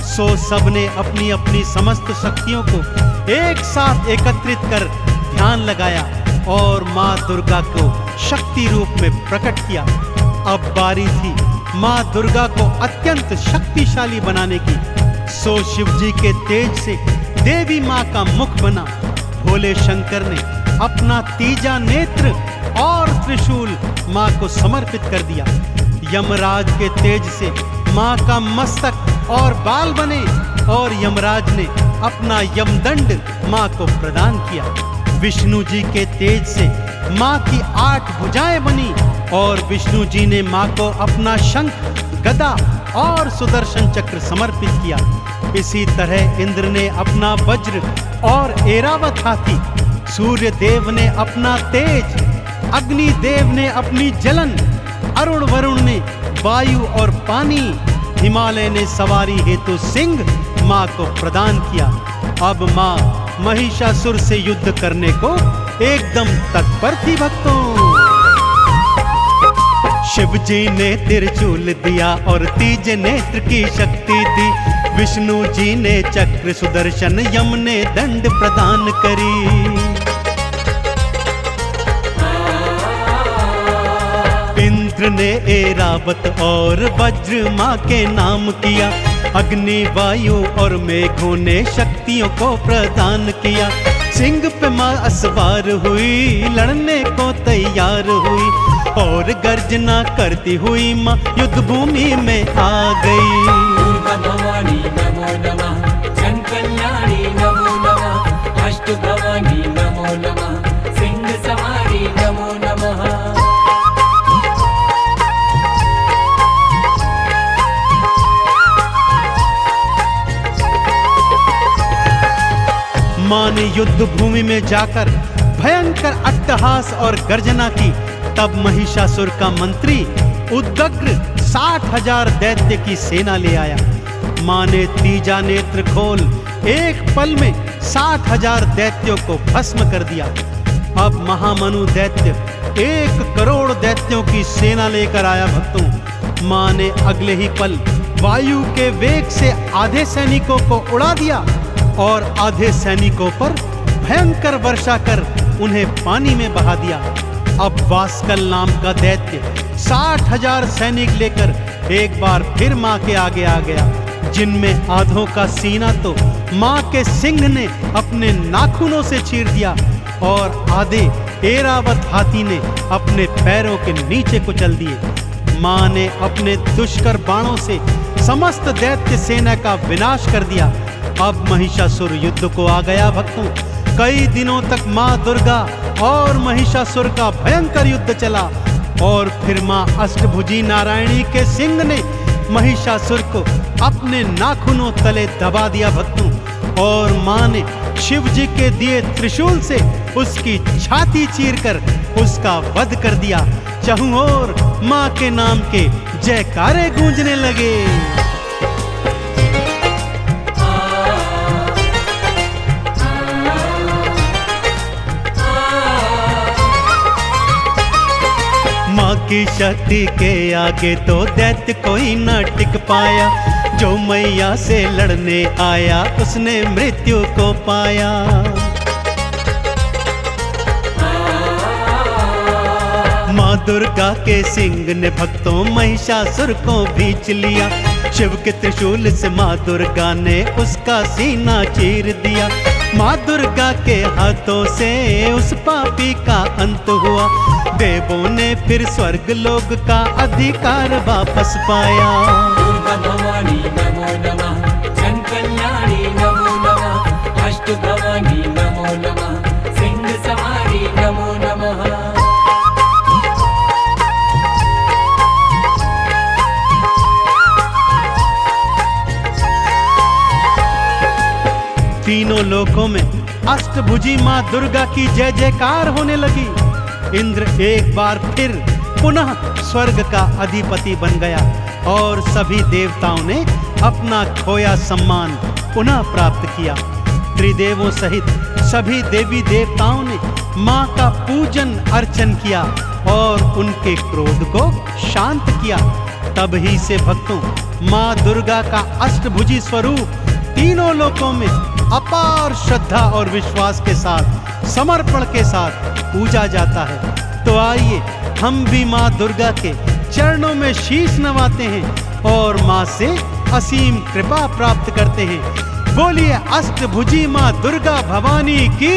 सो सबने अपनी अपनी समस्त शक्तियों को एक साथ एकत्रित कर ध्यान लगाया और माँ दुर्गा को शक्ति रूप में प्रकट किया। अब बारी थी माँ दुर्गा को अत्यंत शक्तिशाली बनाने की। सो शिव जी के तेज से देवी माँ का मुख बना। भोले शंकर ने अपना तीजा नेत्र और त्रिशूल माँ को समर्पित कर दिया। यमराज के तेज से माँ का मस्तक और बाल बने और यमराज ने अपना यमदंड माँ को प्रदान किया। विष्णु जी के तेज से माँ की 8 भुजाएं बनी और विष्णु जी ने माँ को अपना शंख, गदा और सुदर्शन चक्र समर्पित किया। इसी तरह इंद्र ने अपना वज्र और ऐरावत हाथी, सूर्य देव ने अपना तेज, अग्नि देव ने अपनी जलन, अरुण वरुण ने वायु और पानी, हिमालय ने सवारी हेतु सिंह माँ को प्रदान किया। अब माँ महिषासुर से युद्ध करने को एकदम तत्पर थी भक्तों। शिव जी ने त्रिशूल दिया और तीज नेत्र की शक्ति दी। विष्णु जी ने चक्र सुदर्शन, यम ने दंड प्रदान करी। इंद्र ने ऐरावत और वज्र माँ के नाम किया। अग्नि, वायु और मेघों ने शक्तियों को प्रदान किया। सिंह पे माँ असवार हुई, लड़ने को तैयार हुई और गर्जना करती हुई माँ युद्ध भूमि में आ गई। दुर्गा भवानी नमो नमः, जन कल्याणी नमो नमः, अष्ट भवानी नमो नमः, सिंह सवारी नमो नमः। माँ ने युद्ध भूमि में जाकर भयंकर अट्टहास और गर्जना की। तब महिषासुर का मंत्री उद्ग्र 60,000 दैत्य की सेना ले आया। माँ ने तीजा नेत्र खोल एक पल में 60,000 दैत्यों को भस्म कर दिया। अब महामनु दैत्य 1 करोड़ दैत्यों की सेना लेकर आया भक्तों। माँ ने अगले ही पल वायु के वेग से आधे सैनिकों को उड़ा दिया और आधे सैनिकों पर भयंकर वर्षा कर उन्हें पानी में बहा दिया। अब वास्कल नाम का दैत्य 60,000 सैनिक लेकर एक बार फिर माँ के आगे आ गया जिनमें आधों का सीना तो मां के सिंह ने अपने नाखूनों से चीर दिया और आधे ऐरावत हाथी ने अपने पैरों के नीचे कुचल दिए। मां ने अपने दुष्कर बाणों से समस्त दैत्य सेना का विनाश कर दिया। अब महिषासुर युद्ध को आ गया भक्तों। कई दिनों तक मां दुर्गा और महिषासुर का भयंकर युद्ध चला और फिर मां अष्टभुजी नारायणी के सिंह ने महिषासुर को अपने नाखूनों तले दबा दिया भक्तों। और मां ने शिव जी के दिए त्रिशूल से उसकी छाती चीरकर उसका वध कर दिया। चहुं ओर मां के नाम के जयकारे गूंजने लगे। मां की शक्ति के आगे तो दैत्य कोई न टिक पाया। जो मैया से लड़ने आया उसने मृत्यु को पाया। मां दुर्गा के सिंह ने भक्तों महिषासुर को भींच लिया। शिव के त्रिशूल से मां दुर्गा ने उसका सीना चीर दिया। मां दुर्गा के हाथों से उस पापी का अंत हुआ। देवों ने फिर स्वर्ग लोक का अधिकार वापस पाया। दुर्गा भवानी नमो नमः, जन कल्याणी नमो नमः, अष्ट भवानी नमो नमः, सिंह सवारी नमो नमः। तीनों लोकों में अष्टभुजी मां दुर्गा की जय जयकार होने लगी। इंद्र एक बार फिर पुनः स्वर्ग का अधिपति बन गया और सभी देवताओं ने अपना खोया सम्मान पुनः प्राप्त किया। त्रिदेवों सहित सभी देवी देवताओं ने मां का पूजन अर्चन किया और उनके क्रोध को शांत किया। तब ही से भक्तों मां दुर्गा का अष्टभुजी स्वरूप तीनों लोकों में अपार श्रद्धा और विश्वास के साथ समर्पण के साथ पूजा जाता है। तो आइए हम भी मां दुर्गा के चरणों में शीश नवाते हैं और मां से असीम कृपा प्राप्त करते हैं। बोलिए अष्टभुजी मां दुर्गा भवानी की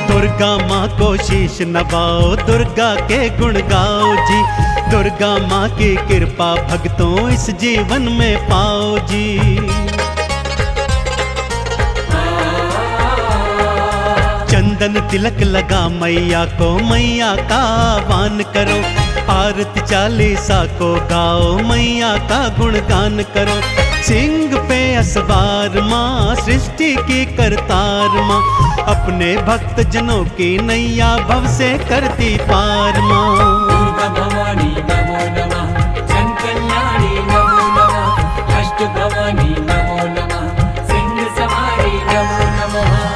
दुर्गा माँ को शीश नवाओ, दुर्गा के गुण गाओ जी। दुर्गा माँ की कृपा भक्तों इस जीवन में पाओ जी। चंदन तिलक लगा मैया को, मैया का आह्वान करो। आरती चालीसा को गाओ, मैया का गुणगान करो। सिंह पे असवार माँ, सृष्टि की करतार माँ। अपने भक्त जनों की नैया भव से करती पार माँ। दुर्गा भवानी नमो नमः, जन कल्याणी नमो नमः, अष्ट भवानी नमो नमः, सिंह सवारी नमो नमः।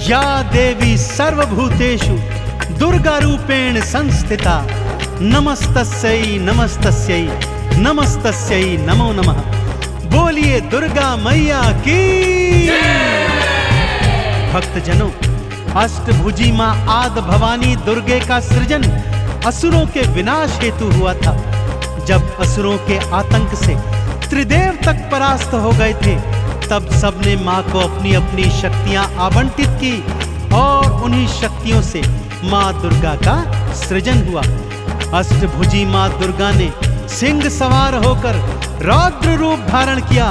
या देवी सर्वभूतेषु दुर्गा रूपेण संस्थिता। नमस्तस्यै नमस्तस्यै नमस्तस्यै नमो नमः। बोलिए दुर्गा मैया की। भक्तजनों, अष्टभुजी मां आदि भवानी दुर्गे का सृजन असुरों के विनाश हेतु हुआ था। जब असुरों के आतंक से त्रिदेव तक परास्त हो गए थे, तब सबने मां को अपनी अपनी शक्तियां आवंटित की और उन्हीं शक्तियों से मां दुर्गा का सृजन हुआ। अष्टभुजी मां दुर्गा ने सिंह सवार होकर रौद्र रूप धारण किया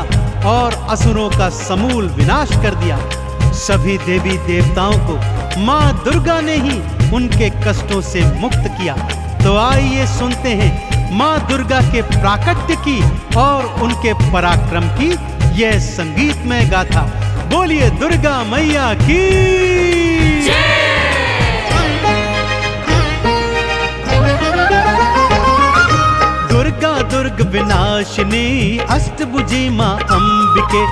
और असुरों का समूल विनाश कर दिया। सभी देवी देवताओं को मां दुर्गा ने ही उनके कष्टों से मुक्त किया। तो आइए सुनते हैं मां दुर्गा के प्राकट्य की और उनके पराक्रम की यह संगीतमय गाथा। बोलिए दुर्गा मैया की। दुर्गा दुर्गा दुर्ग विनाशिनी अष्टभुजी माँ अम्बिके,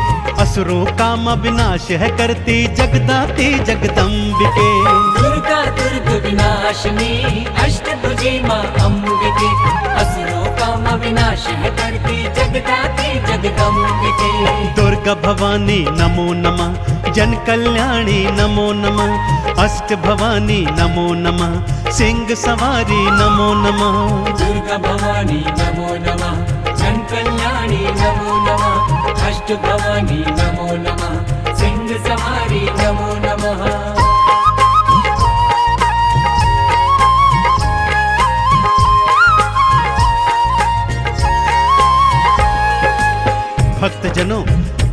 असुरों का माँ विनाश है करती जगदाती जगदम्बिके। दुर्गा दुर्ग विनाशिनी अष्टभुजी माँ अम्बिके, असुरों का माँ विनाश है करती जगदाती जगदम्बिके। दुर्गा भवानी नमो नमः, जन कल्याणी नमो नमः, अष्ट भवानी नमो नमः, सिंह सवारी नमो नमः। दुर्गा भवानी नमो नमः, जन कल्याणी नमो नमः, अष्ट भवानी नमो नमः, सिंह सवारी नमो नमः। भक्तजनों,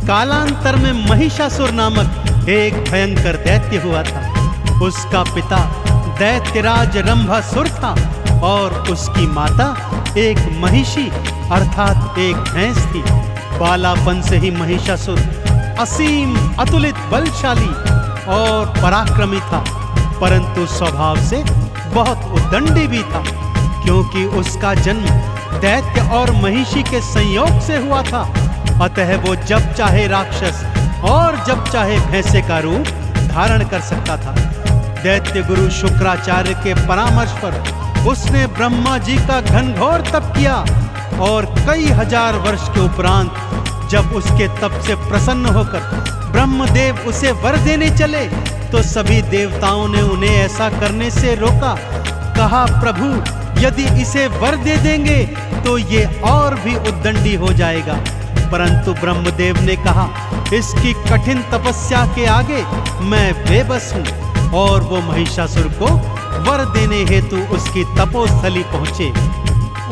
कालांतर में महिषासुर नामक एक भयंकर दैत्य हुआ था। उसका पिता दैत्यराज रंभासुर था और उसकी माता एक महिषी अर्थात एक भैंस थी। बालापन से ही महिषासुर असीम अतुलित बलशाली और पराक्रमी था, परंतु स्वभाव से बहुत उद्दंडी भी था, क्योंकि उसका जन्म दैत्य और महिषी के संयोग से हुआ था। अतः वो जब चाहे राक्षस और जब चाहे भैंसे का रूप धारण कर सकता था। दैत्य गुरु शुक्राचार्य के परामर्श पर उसने ब्रह्मा जी का घनघोर तप किया और कई हजार वर्ष के उपरांत जब उसके तप से प्रसन्न होकर ब्रह्मदेव उसे वर देने चले तो सभी देवताओं ने उन्हें ऐसा करने से रोका। कहा, प्रभु यदि इसे वर दे देंगे तो ये और भी उद्दंडी हो जाएगा। परंतु ब्रह्मदेव ने कहा, इसकी कठिन तपस्या के आगे मैं बेबस हूँ। और वो महिषासुर को वर देने हेतु उसकी तपोस्थली पहुंचे।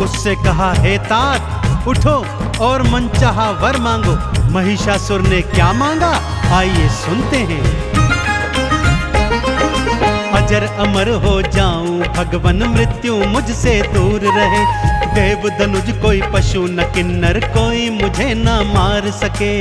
उससे कहा, हे तात उठो और मनचाहा वर मांगो। महिषासुर ने क्या मांगा, आइए सुनते हैं। अजर अमर हो जाऊं, भगवन मृत्यु मुझसे दूर रहे। देव धनुज कोई पशु न किन्नर कोई मुझे न मार सके।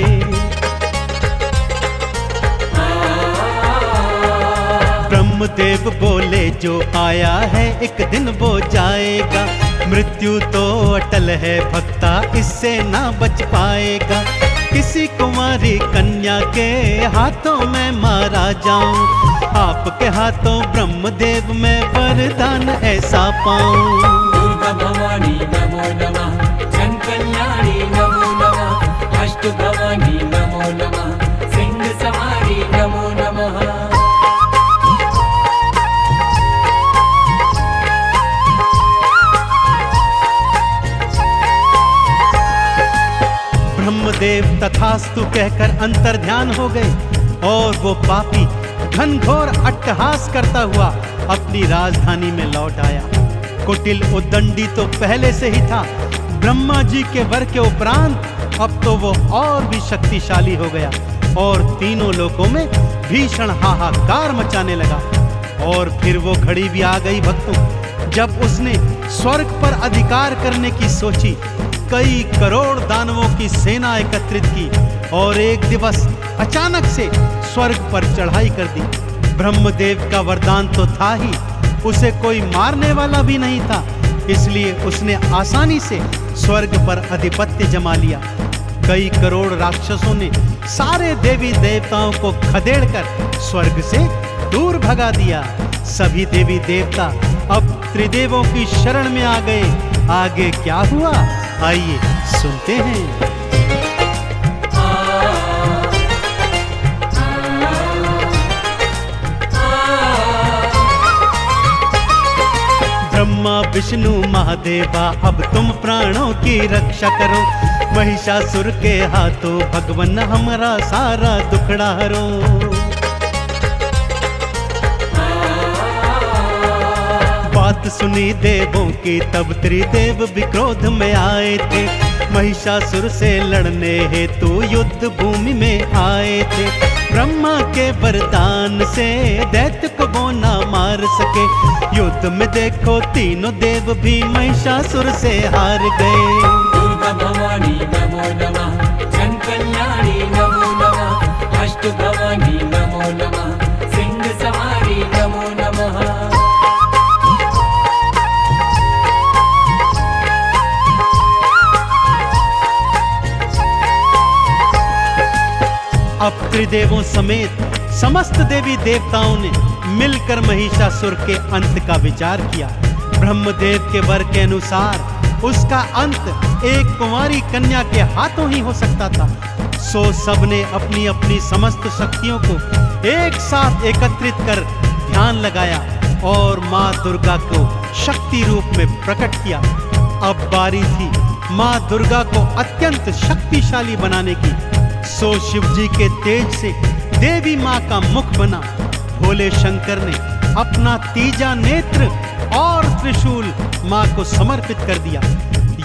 ब्रह्मदेव बोले, जो आया है एक दिन वो जाएगा। मृत्यु तो अटल है भक्ता, इससे ना बच पाएगा। किसी कुमारी कन्या के हाथों में मारा जाऊं, आपके हाथों ब्रह्मदेव में वरदान ऐसा पाऊं। दुर्गा भवानी नमो नमः, जन कल्याणी नमो नमः, अष्ट भवानी नमो नमः, सिंह सवारी नमो नमः। ब्रह्मदेव तथास्तु कहकर अंतर्ध्यान हो गए और वो पापी घनघोर अट्टहास करता हुआ अपनी राजधानी में लौट आया। कुटिल उद्दंडी तो पहले से ही था, ब्रह्मा जी के वर के उपरांत अब तो वो और भी शक्तिशाली हो गया और तीनों लोकों में भीषण हाहाकार मचाने लगा। और फिर वो घड़ी भी आ गई भक्तों, जब उसने स्वर्ग पर अधिकार करने की सोची। कई करोड़ दानवों की सेना एकत्रित की और एक दिवस अचानक से स्वर्ग पर चढ़ाई कर दी। ब्रह्मदेव का वरदान तो था ही, उसे कोई मारने वाला भी नहीं था, इसलिए उसने आसानी से स्वर्ग पर आधिपत्य जमा लिया। कई करोड़ राक्षसों ने सारे देवी देवताओं को खदेड़कर स्वर्ग से दूर भगा दिया। सभी देवी देवता अब त्रिदेवों की शरण में आ गए। आगे क्या हुआ, आइए सुनते हैं। ब्रह्मा विष्णु महादेवा अब तुम प्राणों की रक्षा करो। महिषासुर के हाथों भगवन हमारा सारा दुखड़ा हरो। बात सुनी देवों की तब त्रिदेव भी क्रोध में आए थे। महिषासुर से लड़ने हेतु युद्ध भूमि में आए थे। ब्रह्मा के वरदान से दैत्य को वो ना मार सके। युद्ध में देखो तीनों देव भी महिषासुर से हार गए। दुर्गा भवानी नमो नमः, जन कल्याणी नमो नमः, अष्ट भवानी नमो नमः, सिंह सवारी नमो नमः। त्रिदेवों समेत समस्त देवी देवताओं ने मिलकर महिषासुर के अंत का विचार किया। ब्रह्मदेव के वर के अनुसार उसका अंत एक कुंवारी कन्या के हाथों ही हो सकता था। सो सबने अपनी अपनी समस्त शक्तियों को एक साथ एकत्रित कर ध्यान लगाया और माँ दुर्गा को शक्ति रूप में प्रकट किया। अब बारी थी माँ दुर्गा को अत्यंत शक्तिशाली बनाने की। सो शिव जी के तेज से देवी माँ का मुख बना। भोले शंकर ने अपना तीजा नेत्र और त्रिशूल माँ को समर्पित कर दिया।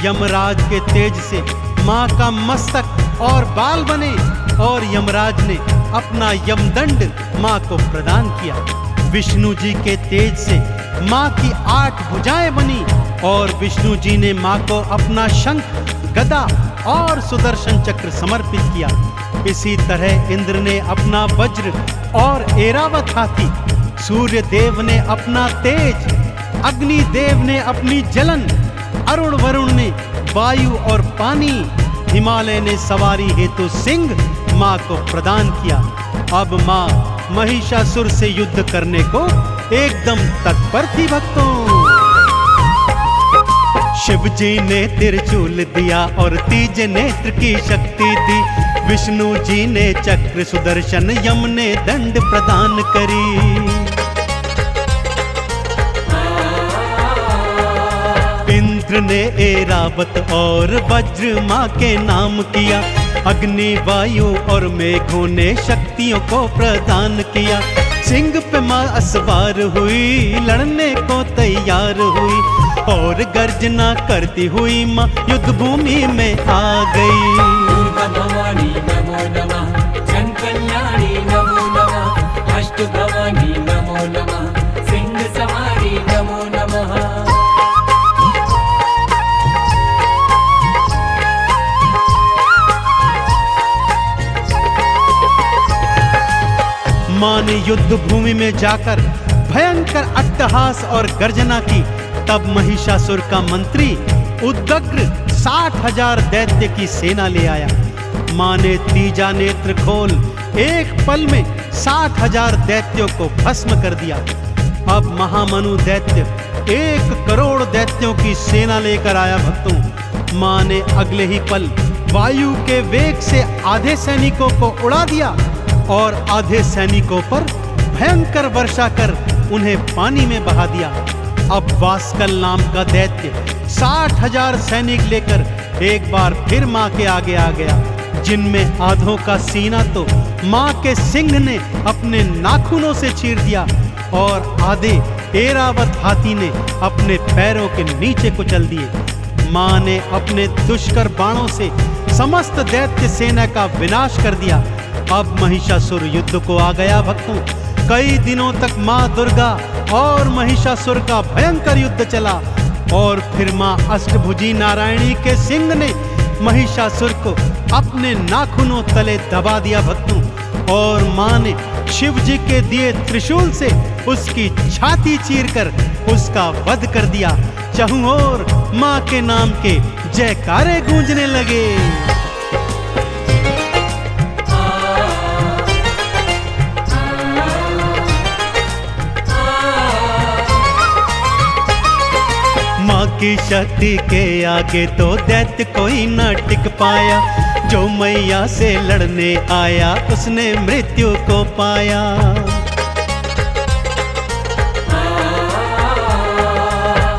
यमराज के तेज से माँ का मस्तक और बाल बने और यमराज ने अपना यमदंड माँ को प्रदान किया। विष्णु जी के तेज से माँ की 8 भुजाएं बनी और विष्णु जी ने माँ को अपना शंख, गदा और सुदर्शन चक्र समर्पित किया। इसी तरह इंद्र ने अपना वज्र और ऐरावत हाथी, सूर्य देव ने अपना तेज, अग्नि देव ने अपनी जलन, अरुण वरुण ने वायु और पानी, हिमालय ने सवारी हेतु सिंह माँ को प्रदान किया। अब माँ महिषासुर से युद्ध करने को एकदम तत्पर थी भक्तों। शिव जी ने त्रिशूल दिया और तीज नेत्र की शक्ति दी। विष्णु जी ने चक्र सुदर्शन, यम ने दंड प्रदान करी। इंद्र ने ऐरावत और वज्र माँ के नाम किया। अग्नि, वायु और मेघों ने शक्तियों को प्रदान किया। सिंह पे माँ असवार हुई, लड़ने को तैयार हुई और गर्जना करती हुई माँ युद्ध भूमि में आ गई। दुर्गा भवानी नमो नमः, जन कल्याणी नमो नमः, अष्ट भवानी नमो नमः, सिंह सवारी नमो नमः। माँ ने युद्ध भूमि में जाकर भयंकर अट्टहास और गर्जना की। तब महिषासुर का मंत्री उद्दग्र 60,000 दैत्य की सेना ले आया। माँ ने तीजा नेत्र खोल एक पल में 60,000 दैत्यों को भस्म कर दिया। अब महामनु दैत्य 1 करोड़ दैत्यों की सेना लेकर आया भक्तों। माँ ने अगले ही पल वायु के वेग से आधे सैनिकों को उड़ा दिया और आधे सैनिकों पर भयंकर वर्षा कर उन्हें पानी में बहा दिया। अब वास्कल नाम का दैत्य 60,000 सैनिक लेकर एक बार फिर माँ के आगे आ गया, जिनमें आधों का सीना तो माँ के सिंह ने अपने नाखूनों से चीर दिया और आधे ऐरावत हाथी ने अपने पैरों के नीचे कुचल दिए। माँ ने अपने दुष्कर बाणों से समस्त दैत्य सेना का विनाश कर दिया। अब महिषासुर युद्ध को आ गया भक्तों। कई दिनों तक माँ दुर्गा और महिषासुर का भयंकर युद्ध चला और फिर माँ अष्टभुजी नारायणी के सिंह ने महिषासुर को अपने नाखूनों तले दबा दिया भक्तों। और माँ ने शिव जी के दिए त्रिशूल से उसकी छाती चीरकर उसका वध कर दिया। चहुं ओर माँ के नाम के जयकारे गूंजने लगे। माँ की शक्ति के आगे तो दैत्य कोई न टिक पाया। जो मैया से लड़ने आया उसने मृत्यु को पाया।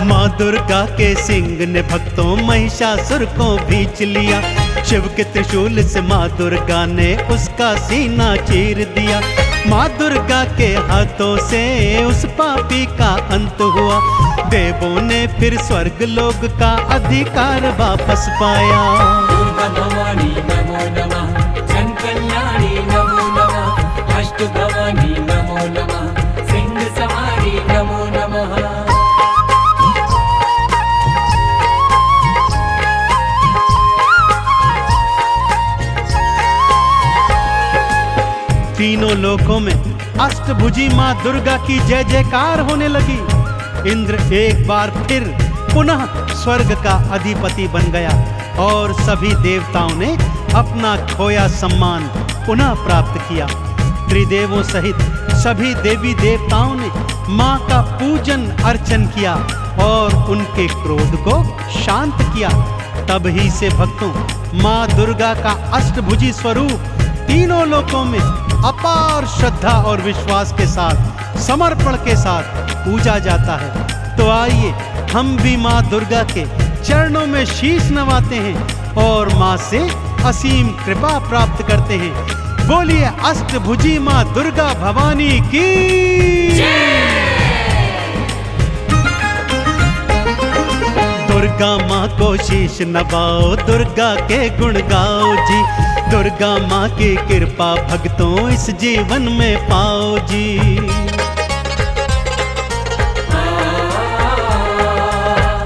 माँ दुर्गा के सिंह ने भक्तों महिषासुर को भींच लिया। शिव के त्रिशूल से माँ दुर्गा ने उसका सीना चीर दिया। माँ दुर्गा के हाथों से उस पापी का अंत हुआ। देवों ने फिर स्वर्ग लोक का अधिकार वापस पाया। दुर्गा भवानी नमो नमः, जन कल्याणी नमो नमः, अष्ट भवानी नमो नमः, सिंह सवारी नमो नमः। तीनों लोकों में अष्टभुजी माँ दुर्गा की जय जयकार होने लगी। इंद्र एक बार फिर पुनः स्वर्ग का अधिपति बन गया और सभी देवताओं ने अपना खोया सम्मान पुनः प्राप्त किया। त्रिदेवों सहित सभी देवी देवताओं ने मां का पूजन अर्चन किया और उनके क्रोध को शांत किया। तब ही से भक्तों मां दुर्गा का अष्टभुजी स्वरूप तीनों लोकों में अपार श्रद्धा और विश्वास के साथ, समर्पण के साथ पूजा जाता है। तो आइए हम भी मां दुर्गा के चरणों में शीश नवाते हैं और मां से असीम कृपा प्राप्त करते हैं। बोलिए अष्टभुजी मां दुर्गा भवानी की। दुर्गा मां को शीश नवाओ, दुर्गा के गुण गाओ जी। दुर्गा मां की कृपा भक्तों इस जीवन में पाओ जी।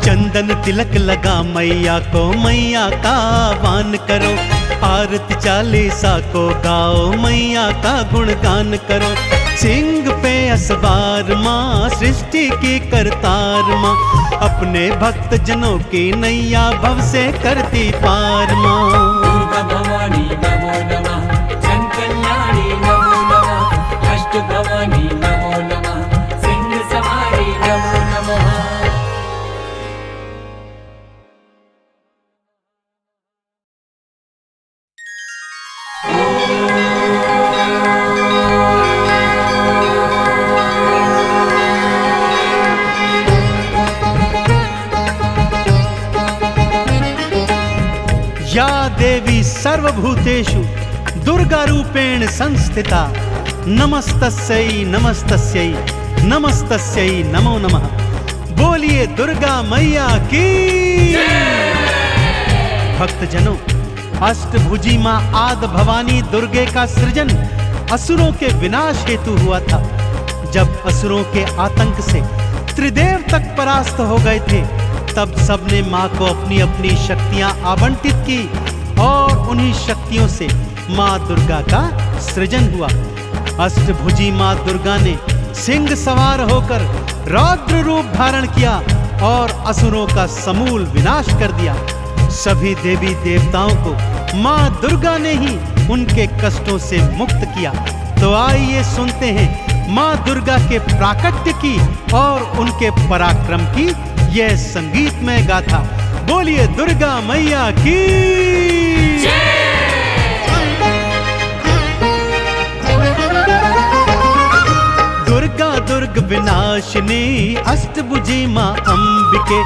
चंदन तिलक लगा मैया को, मैया का आह्वान करो। आरती चालीसा को गाओ, मैया का गुणगान करो। सिंह पे असवार माँ, सृष्टि की करतार माँ, अपने भक्त जनों की नैया भव से करती पार माँ। दुर्गा भवानी नमो नमः, जन कल्याणी नमो नमः, अष्ट भवानी नमो नमः, सिंह सवारी नमो नमः। या देवी सर्वभूतेषु दुर्गा रूपेण संस्थिता, नमस्तस्यै नमस्तस्यै नमस्तस्यै नमो नमः। बोलिए दुर्गा मैया की। भक्तजनों, अष्टभुजी मां आदि भवानी दुर्गे का सृजन असुरों के विनाश हेतु हुआ था। जब असुरों के आतंक से त्रिदेव तक परास्त हो गए थे, तब सबने मां को अपनी अपनी शक्तियां आवंटित की और उन्हीं शक्तियों से मां दुर्गा का सृजन हुआ। अष्टभुजी मां दुर्गा ने सिंह सवार होकर रौद्र रूप धारण किया और असुरों का समूल विनाश कर दिया। सभी देवी देवताओं को मां दुर्गा ने ही उनके कष्टों से मुक्त किया। तो आइए सुनते हैं मां दुर्गा के प्राकट्य की और उनके पराक्रम की यह संगीतमय गाथा। बोलिए दुर्गा मैया की। दुर्गा दुर्ग विनाशिनी, अष्टभुजी मां अंबिके,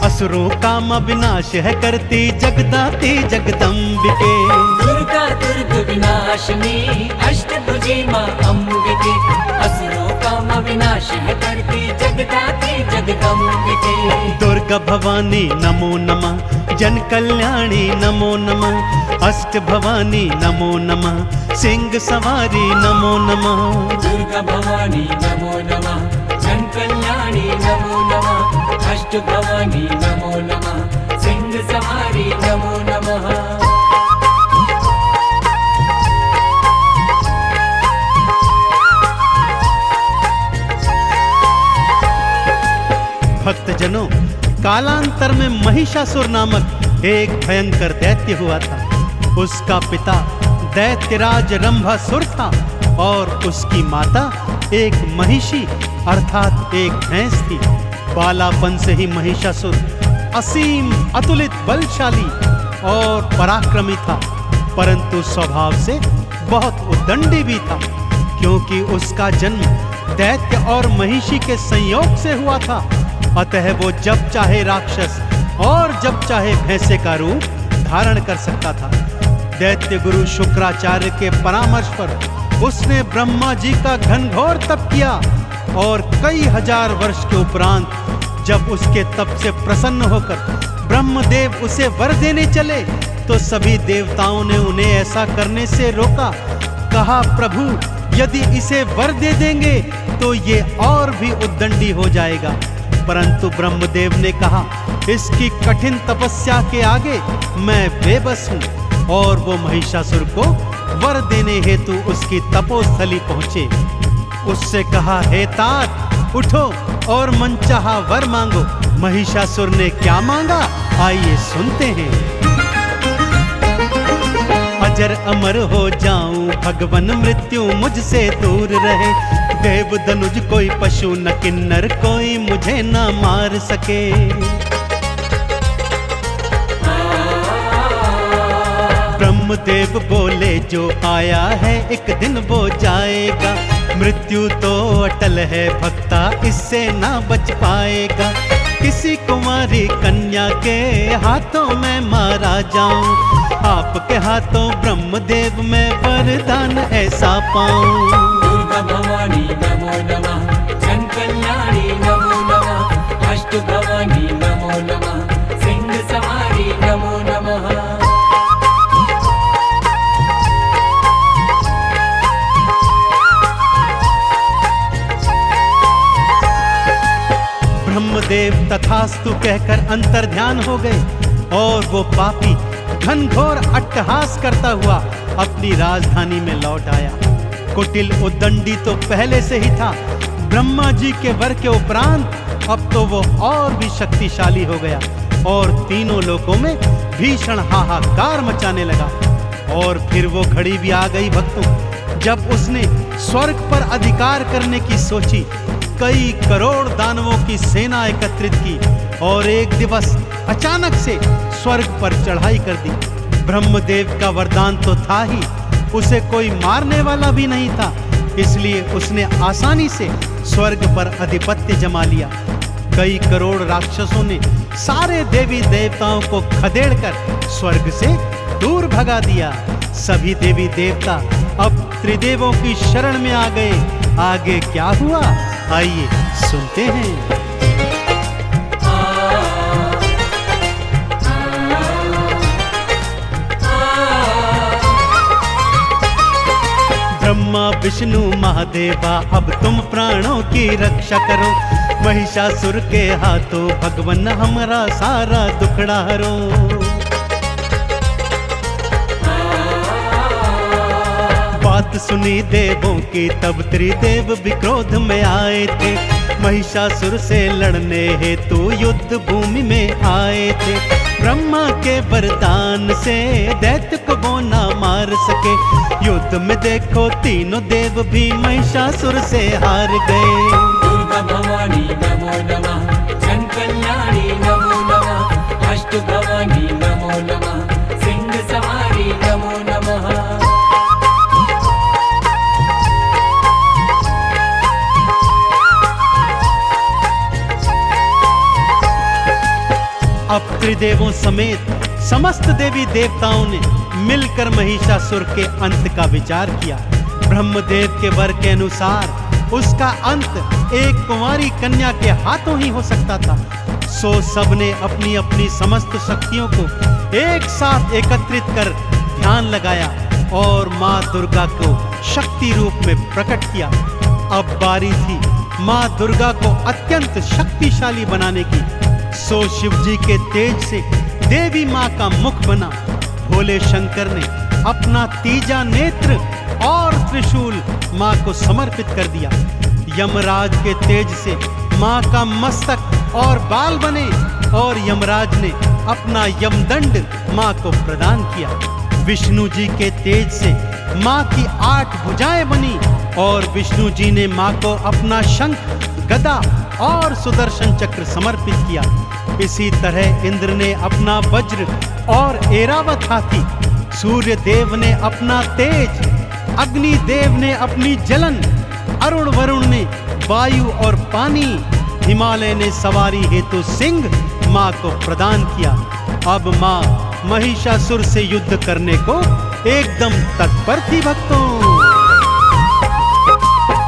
असुरों का मां विनाश है करती, जगदाती जगदम्बिके। दुर्गा दुर्ग विनाशिनी, अष्टभुजी मां अंबिके, असुरों का मां विनाश है करती, जगदाती जगदम्बिके। दुर्गा भवानी नमो नमः, जन कल्याणी नमो नमः, अष्ट भवानी नमो नमः, सिंह सवारी नमो नमः। दुर्गा भवानी नमो नमः, जन कल्याणी नमो नमः, अष्ट भवानी नमो नमः, सिंह सवारी नमो नमः। भक्तजनों, कालांतर में महिषासुर नामक एक भयंकर दैत्य हुआ था। उसका पिता दैत्यराज रंभासुर था और उसकी माता एक महिषी अर्थात एक भैंस थी। बालापन से ही महिषासुर असीम अतुलित बलशाली और पराक्रमी था, परंतु स्वभाव से बहुत उद्दंडी भी था, क्योंकि उसका जन्म दैत्य और महिषी के संयोग से हुआ था। अतः वो जब चाहे राक्षस और जब चाहे भैंसे का रूप धारण कर सकता था। दैत्य गुरु शुक्राचार्य के परामर्श पर उसने ब्रह्मा जी का घनघोर तप किया और कई हजार वर्ष के उपरांत जब उसके तप से प्रसन्न होकर ब्रह्मदेव उसे वर देने चले, तो सभी देवताओं ने उन्हें ऐसा करने से रोका। कहा, प्रभु यदि इसे वर दे देंगे तो ये और भी उद्दंडी हो जाएगा। परंतु ब्रह्मदेव ने कहा, इसकी कठिन तपस्या के आगे मैं बेबस हूँ। और वो महिषासुर को वर देने हेतु उसकी तपोस्थली पहुंचे। उससे कहा, हे तात, उठो और मनचाहा वर मांगो। महिषासुर ने क्या मांगा, आइए सुनते हैं। अजर अमर हो जाऊं भगवन मृत्यु मुझसे दूर रहे। देव धनुज कोई पशु न किन्नर कोई मुझे न मार सके। ब्रह्मदेव बोले जो आया है एक दिन वो जाएगा। मृत्यु तो अटल है भक्ता इससे ना बच पाएगा। किसी कुमारी कन्या के हाथों में मारा जाऊं, आपके हाथों ब्रह्मदेव में वरदान ऐसा पाऊं। दुर्गा भवानी नमो नमः, जन कल्याणी नमो नमः, अष्ट भवानी नमो नमः, सिंह सवारी नमो नमः। ब्रह्मदेव तथास्तु कहकर अंतर्ध्यान हो गए और वो पापी घनघोर अट्टहास करता हुआ अपनी राजधानी में लौट आया। कुटिल उद्दंडी तो पहले से ही था, ब्रह्मा जी के वर के उपरांत अब तो वो और भी शक्तिशाली हो गया और तीनों लोकों में भीषण हाहाकार मचाने लगा। और फिर वो घड़ी भी आ गई भक्तों, जब उसने स्वर्ग पर अधिकार करने की सोची। कई करोड़ दानवों की सेना एकत्रित की और एक दिवस अचानक से स्वर्ग पर चढ़ाई कर दी। ब्रह्मदेव का वरदान तो था ही, उसे कोई मारने वाला भी नहीं था, इसलिए उसने आसानी से स्वर्ग पर आधिपत्य जमा लिया। कई करोड़ राक्षसों ने सारे देवी देवताओं को खदेड़कर स्वर्ग से दूर भगा दिया। सभी देवी देवता अब त्रिदेवों की शरण में आ गए। आगे क्या हुआ आइए सुनते हैं। ब्रह्मा विष्णु महादेवा अब तुम प्राणों की रक्षा करो। महिषासुर के हाथों भगवन हमारा सारा दुखड़ा हरो। बात सुनी देवों की तब त्रिदेव भी क्रोध में आए थे। महिषासुर से लड़ने हेतु युद्ध भूमि में आए थे। ब्रह्मा के वरदान से दैत्य को वो ना मार सके। युद्ध में देखो तीनों देव भी महिषासुर से हार गए। दुर्गा भवानी नमो नमः, जन कल्याणी नमो नमः, अष्ट भवानी नमो नमः, सिंह सवारी नमो नमः। अब त्रिदेवों समेत समस्त देवी देवताओं ने मिलकर महिषासुर के अंत का विचार किया। ब्रह्मदेव के वर के अनुसार उसका अंत एक कुंवारी कन्या के हाथों ही हो सकता था। सो सबने अपनी अपनी समस्त शक्तियों को एक साथ एकत्रित कर ध्यान लगाया और माँ दुर्गा को शक्ति रूप में प्रकट किया। अब बारी थी माँ दुर्गा को अत्यंत शक्तिशाली बनाने की। सो शिव जी के तेज से देवी माँ का मुख बना। भोले शंकर ने अपना तीजा नेत्र और त्रिशूल माँ को समर्पित कर दिया। यमराज के तेज से माँ का मस्तक और बाल बने और यमराज ने अपना यमदंड माँ को प्रदान किया। विष्णु जी के तेज से माँ की 8 भुजाएं बनी और विष्णु जी ने माँ को अपना शंख, गदा और सुदर्शन चक्र समर्पित किया। इसी तरह इंद्र ने अपना वज्र और ऐरावत हाथी, सूर्य देव ने अपना तेज, अग्नि देव ने अपनी जलन, अरुण वरुण ने वायु और पानी, हिमालय ने सवारी हेतु सिंह माँ को प्रदान किया। अब माँ महिषासुर से युद्ध करने को एकदम तत्पर थी भक्तों।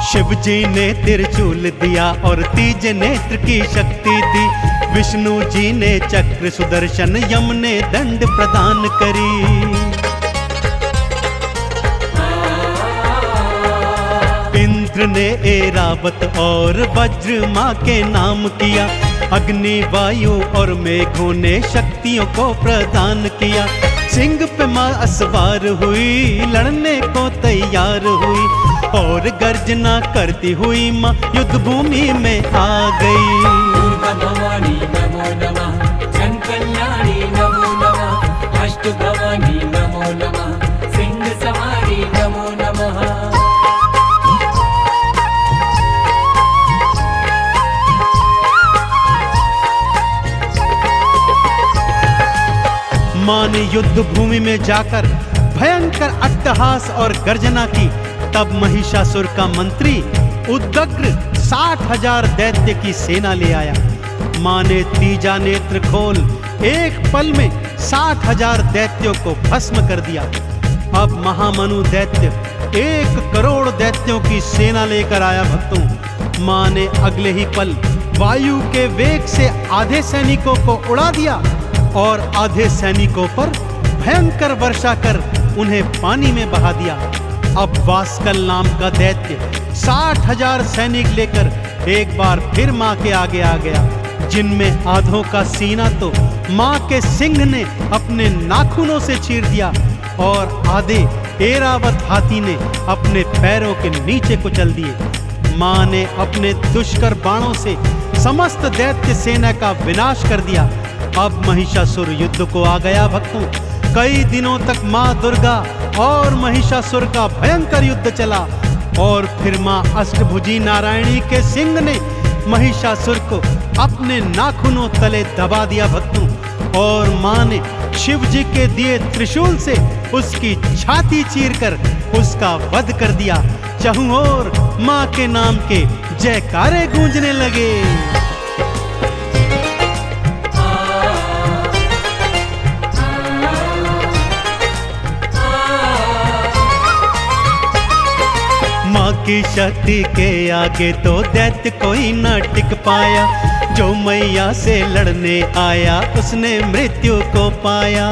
शिव जी ने त्रिशूल दिया और तीज नेत्र की शक्ति दी। विष्णु जी ने चक्र सुदर्शन, यम ने दंड प्रदान करी। इंद्र ने ऐरावत और वज्र माँ के नाम किया। अग्नि, वायु और मेघों ने शक्तियों को प्रदान किया। सिंह पे माँ असवार हुई, लड़ने को तैयार हुई और गर्जना करती हुई माँ युद्ध भूमि में आ गई। दुर्गा भवानी नमो नमः, जन कल्याणी नमो नमः, अष्ट भवानी नमो नमः, सिंह सवारी नमो मां ने युद्ध भूमि में जाकर भयंकर अट्टहास और गर्जना की। तब महिषासुर का मंत्री उदग्र 60,000 दैत्य की सेना ले आया। मां ने तीजा नेत्र खोल एक पल में 60,000 दैत्यों को भस्म कर दिया। अब महामनु दैत्य 1 करोड़ दैत्यों की सेना लेकर आया। भक्तों, मां ने अगले ही पल वायु के वेग से आधे सैनिकों को उड़ा दिया और आधे सैनिकों पर भयंकर वर्षा कर उन्हें पानी में बहा दिया। अब वास्कल नाम का दैत्य 60,000 सैनिक लेकर एक बार फिर मां के आगे आ गया, जिनमें आधों का सीना तो मां के सिंह ने अपने नाखूनों से चीर दिया और आधे ऐरावत हाथी ने अपने पैरों के नीचे कुचल दिए। मां ने अपने दुष्कर बाणों से समस्त दैत्य सेना का विनाश कर दिया। अब महिषासुर युद्ध को आ गया। भक्तों, कई दिनों तक मां दुर्गा और महिषासुर का भयंकर युद्ध चला और फिर मां अष्टभुजी नारायणी के सिंह ने महिषासुर को अपने नाखूनों तले दबा दिया। भक्तों, और मां ने शिव जी के दिए त्रिशूल से उसकी छाती चीरकर उसका वध कर दिया। चहुं ओर मां के नाम के जयकारे गूंजने लगे। मां की शक्ति के आगे तो दैत्य कोई न टिक पाया। जो मैया से लड़ने आया उसने मृत्यु को पाया।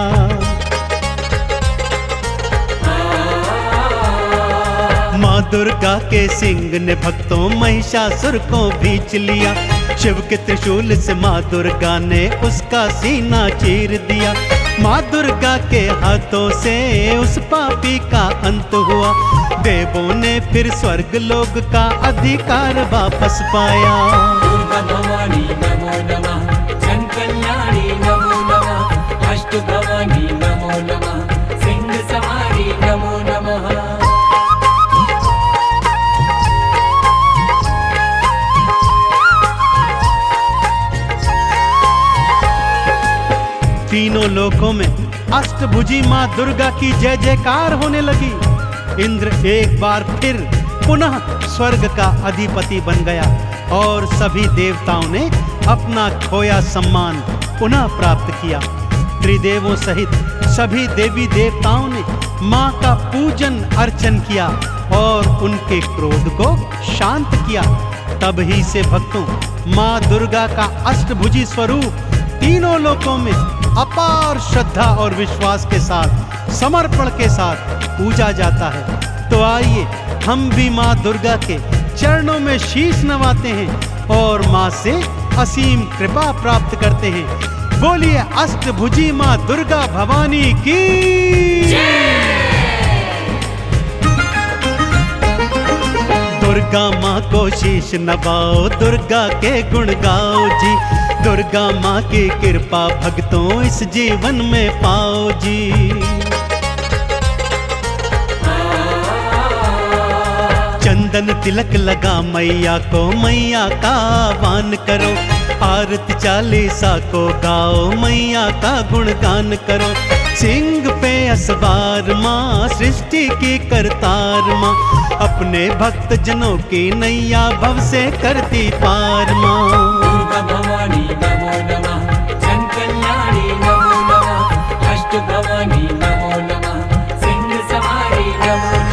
मां दुर्गा के सिंह ने भक्तों महिषासुर को भींच लिया। शिव के त्रिशूल से मां दुर्गा ने उसका सीना चीर दिया। मां दुर्गा के हाथों से उस पापी का अंत हुआ। देवों ने फिर स्वर्ग लोक का अधिकार वापस पाया। दुर्गा भवानी नमो नमः, जन कल्याणी नमो नमः, अष्ट भवानी नमो नमः, सिंह सवारी नमो नमः। तीनों लोकों में अष्टभुजी मां दुर्गा की जय जयकार होने लगी। इंद्र एक बार फिर पुनः स्वर्ग का अधिपति बन गया और सभी देवताओं ने अपना खोया सम्मान पुनः प्राप्त किया। त्रिदेवों सहित सभी देवी देवताओं ने मां का पूजन अर्चन किया और उनके क्रोध को शांत किया। तब ही से भक्तों मां दुर्गा का अष्टभुजी स्वरूप तीनों लोकों में अपार श्रद्धा और विश्वास के साथ, समर्पण के साथ पूजा जाता है। तो आइए हम भी मां दुर्गा के चरणों में शीश नवाते हैं और मां से असीम कृपा प्राप्त करते हैं। बोलिए अष्टभुजी मां दुर्गा भवानी की दुर्गा माँ को शीश नवाओ, दुर्गा के गुण गाओ जी। दुर्गा माँ की कृपा भक्तों इस जीवन में पाओ जी। चंदन तिलक लगा मैया को, मैया का आह्वान करो। आरती चालीसा को गाओ, मैया का गुणगान करो। सिंह पे असवार माँ, सृष्टि की करतार माँ, अपने भक्त जनों की नैया भव से करती पार माँ। दुर्गा भवानी नमो नमः, जन कल्याणी नमो नमः, अष्ट भवानी नमो नमः, सिंह सवारी नमो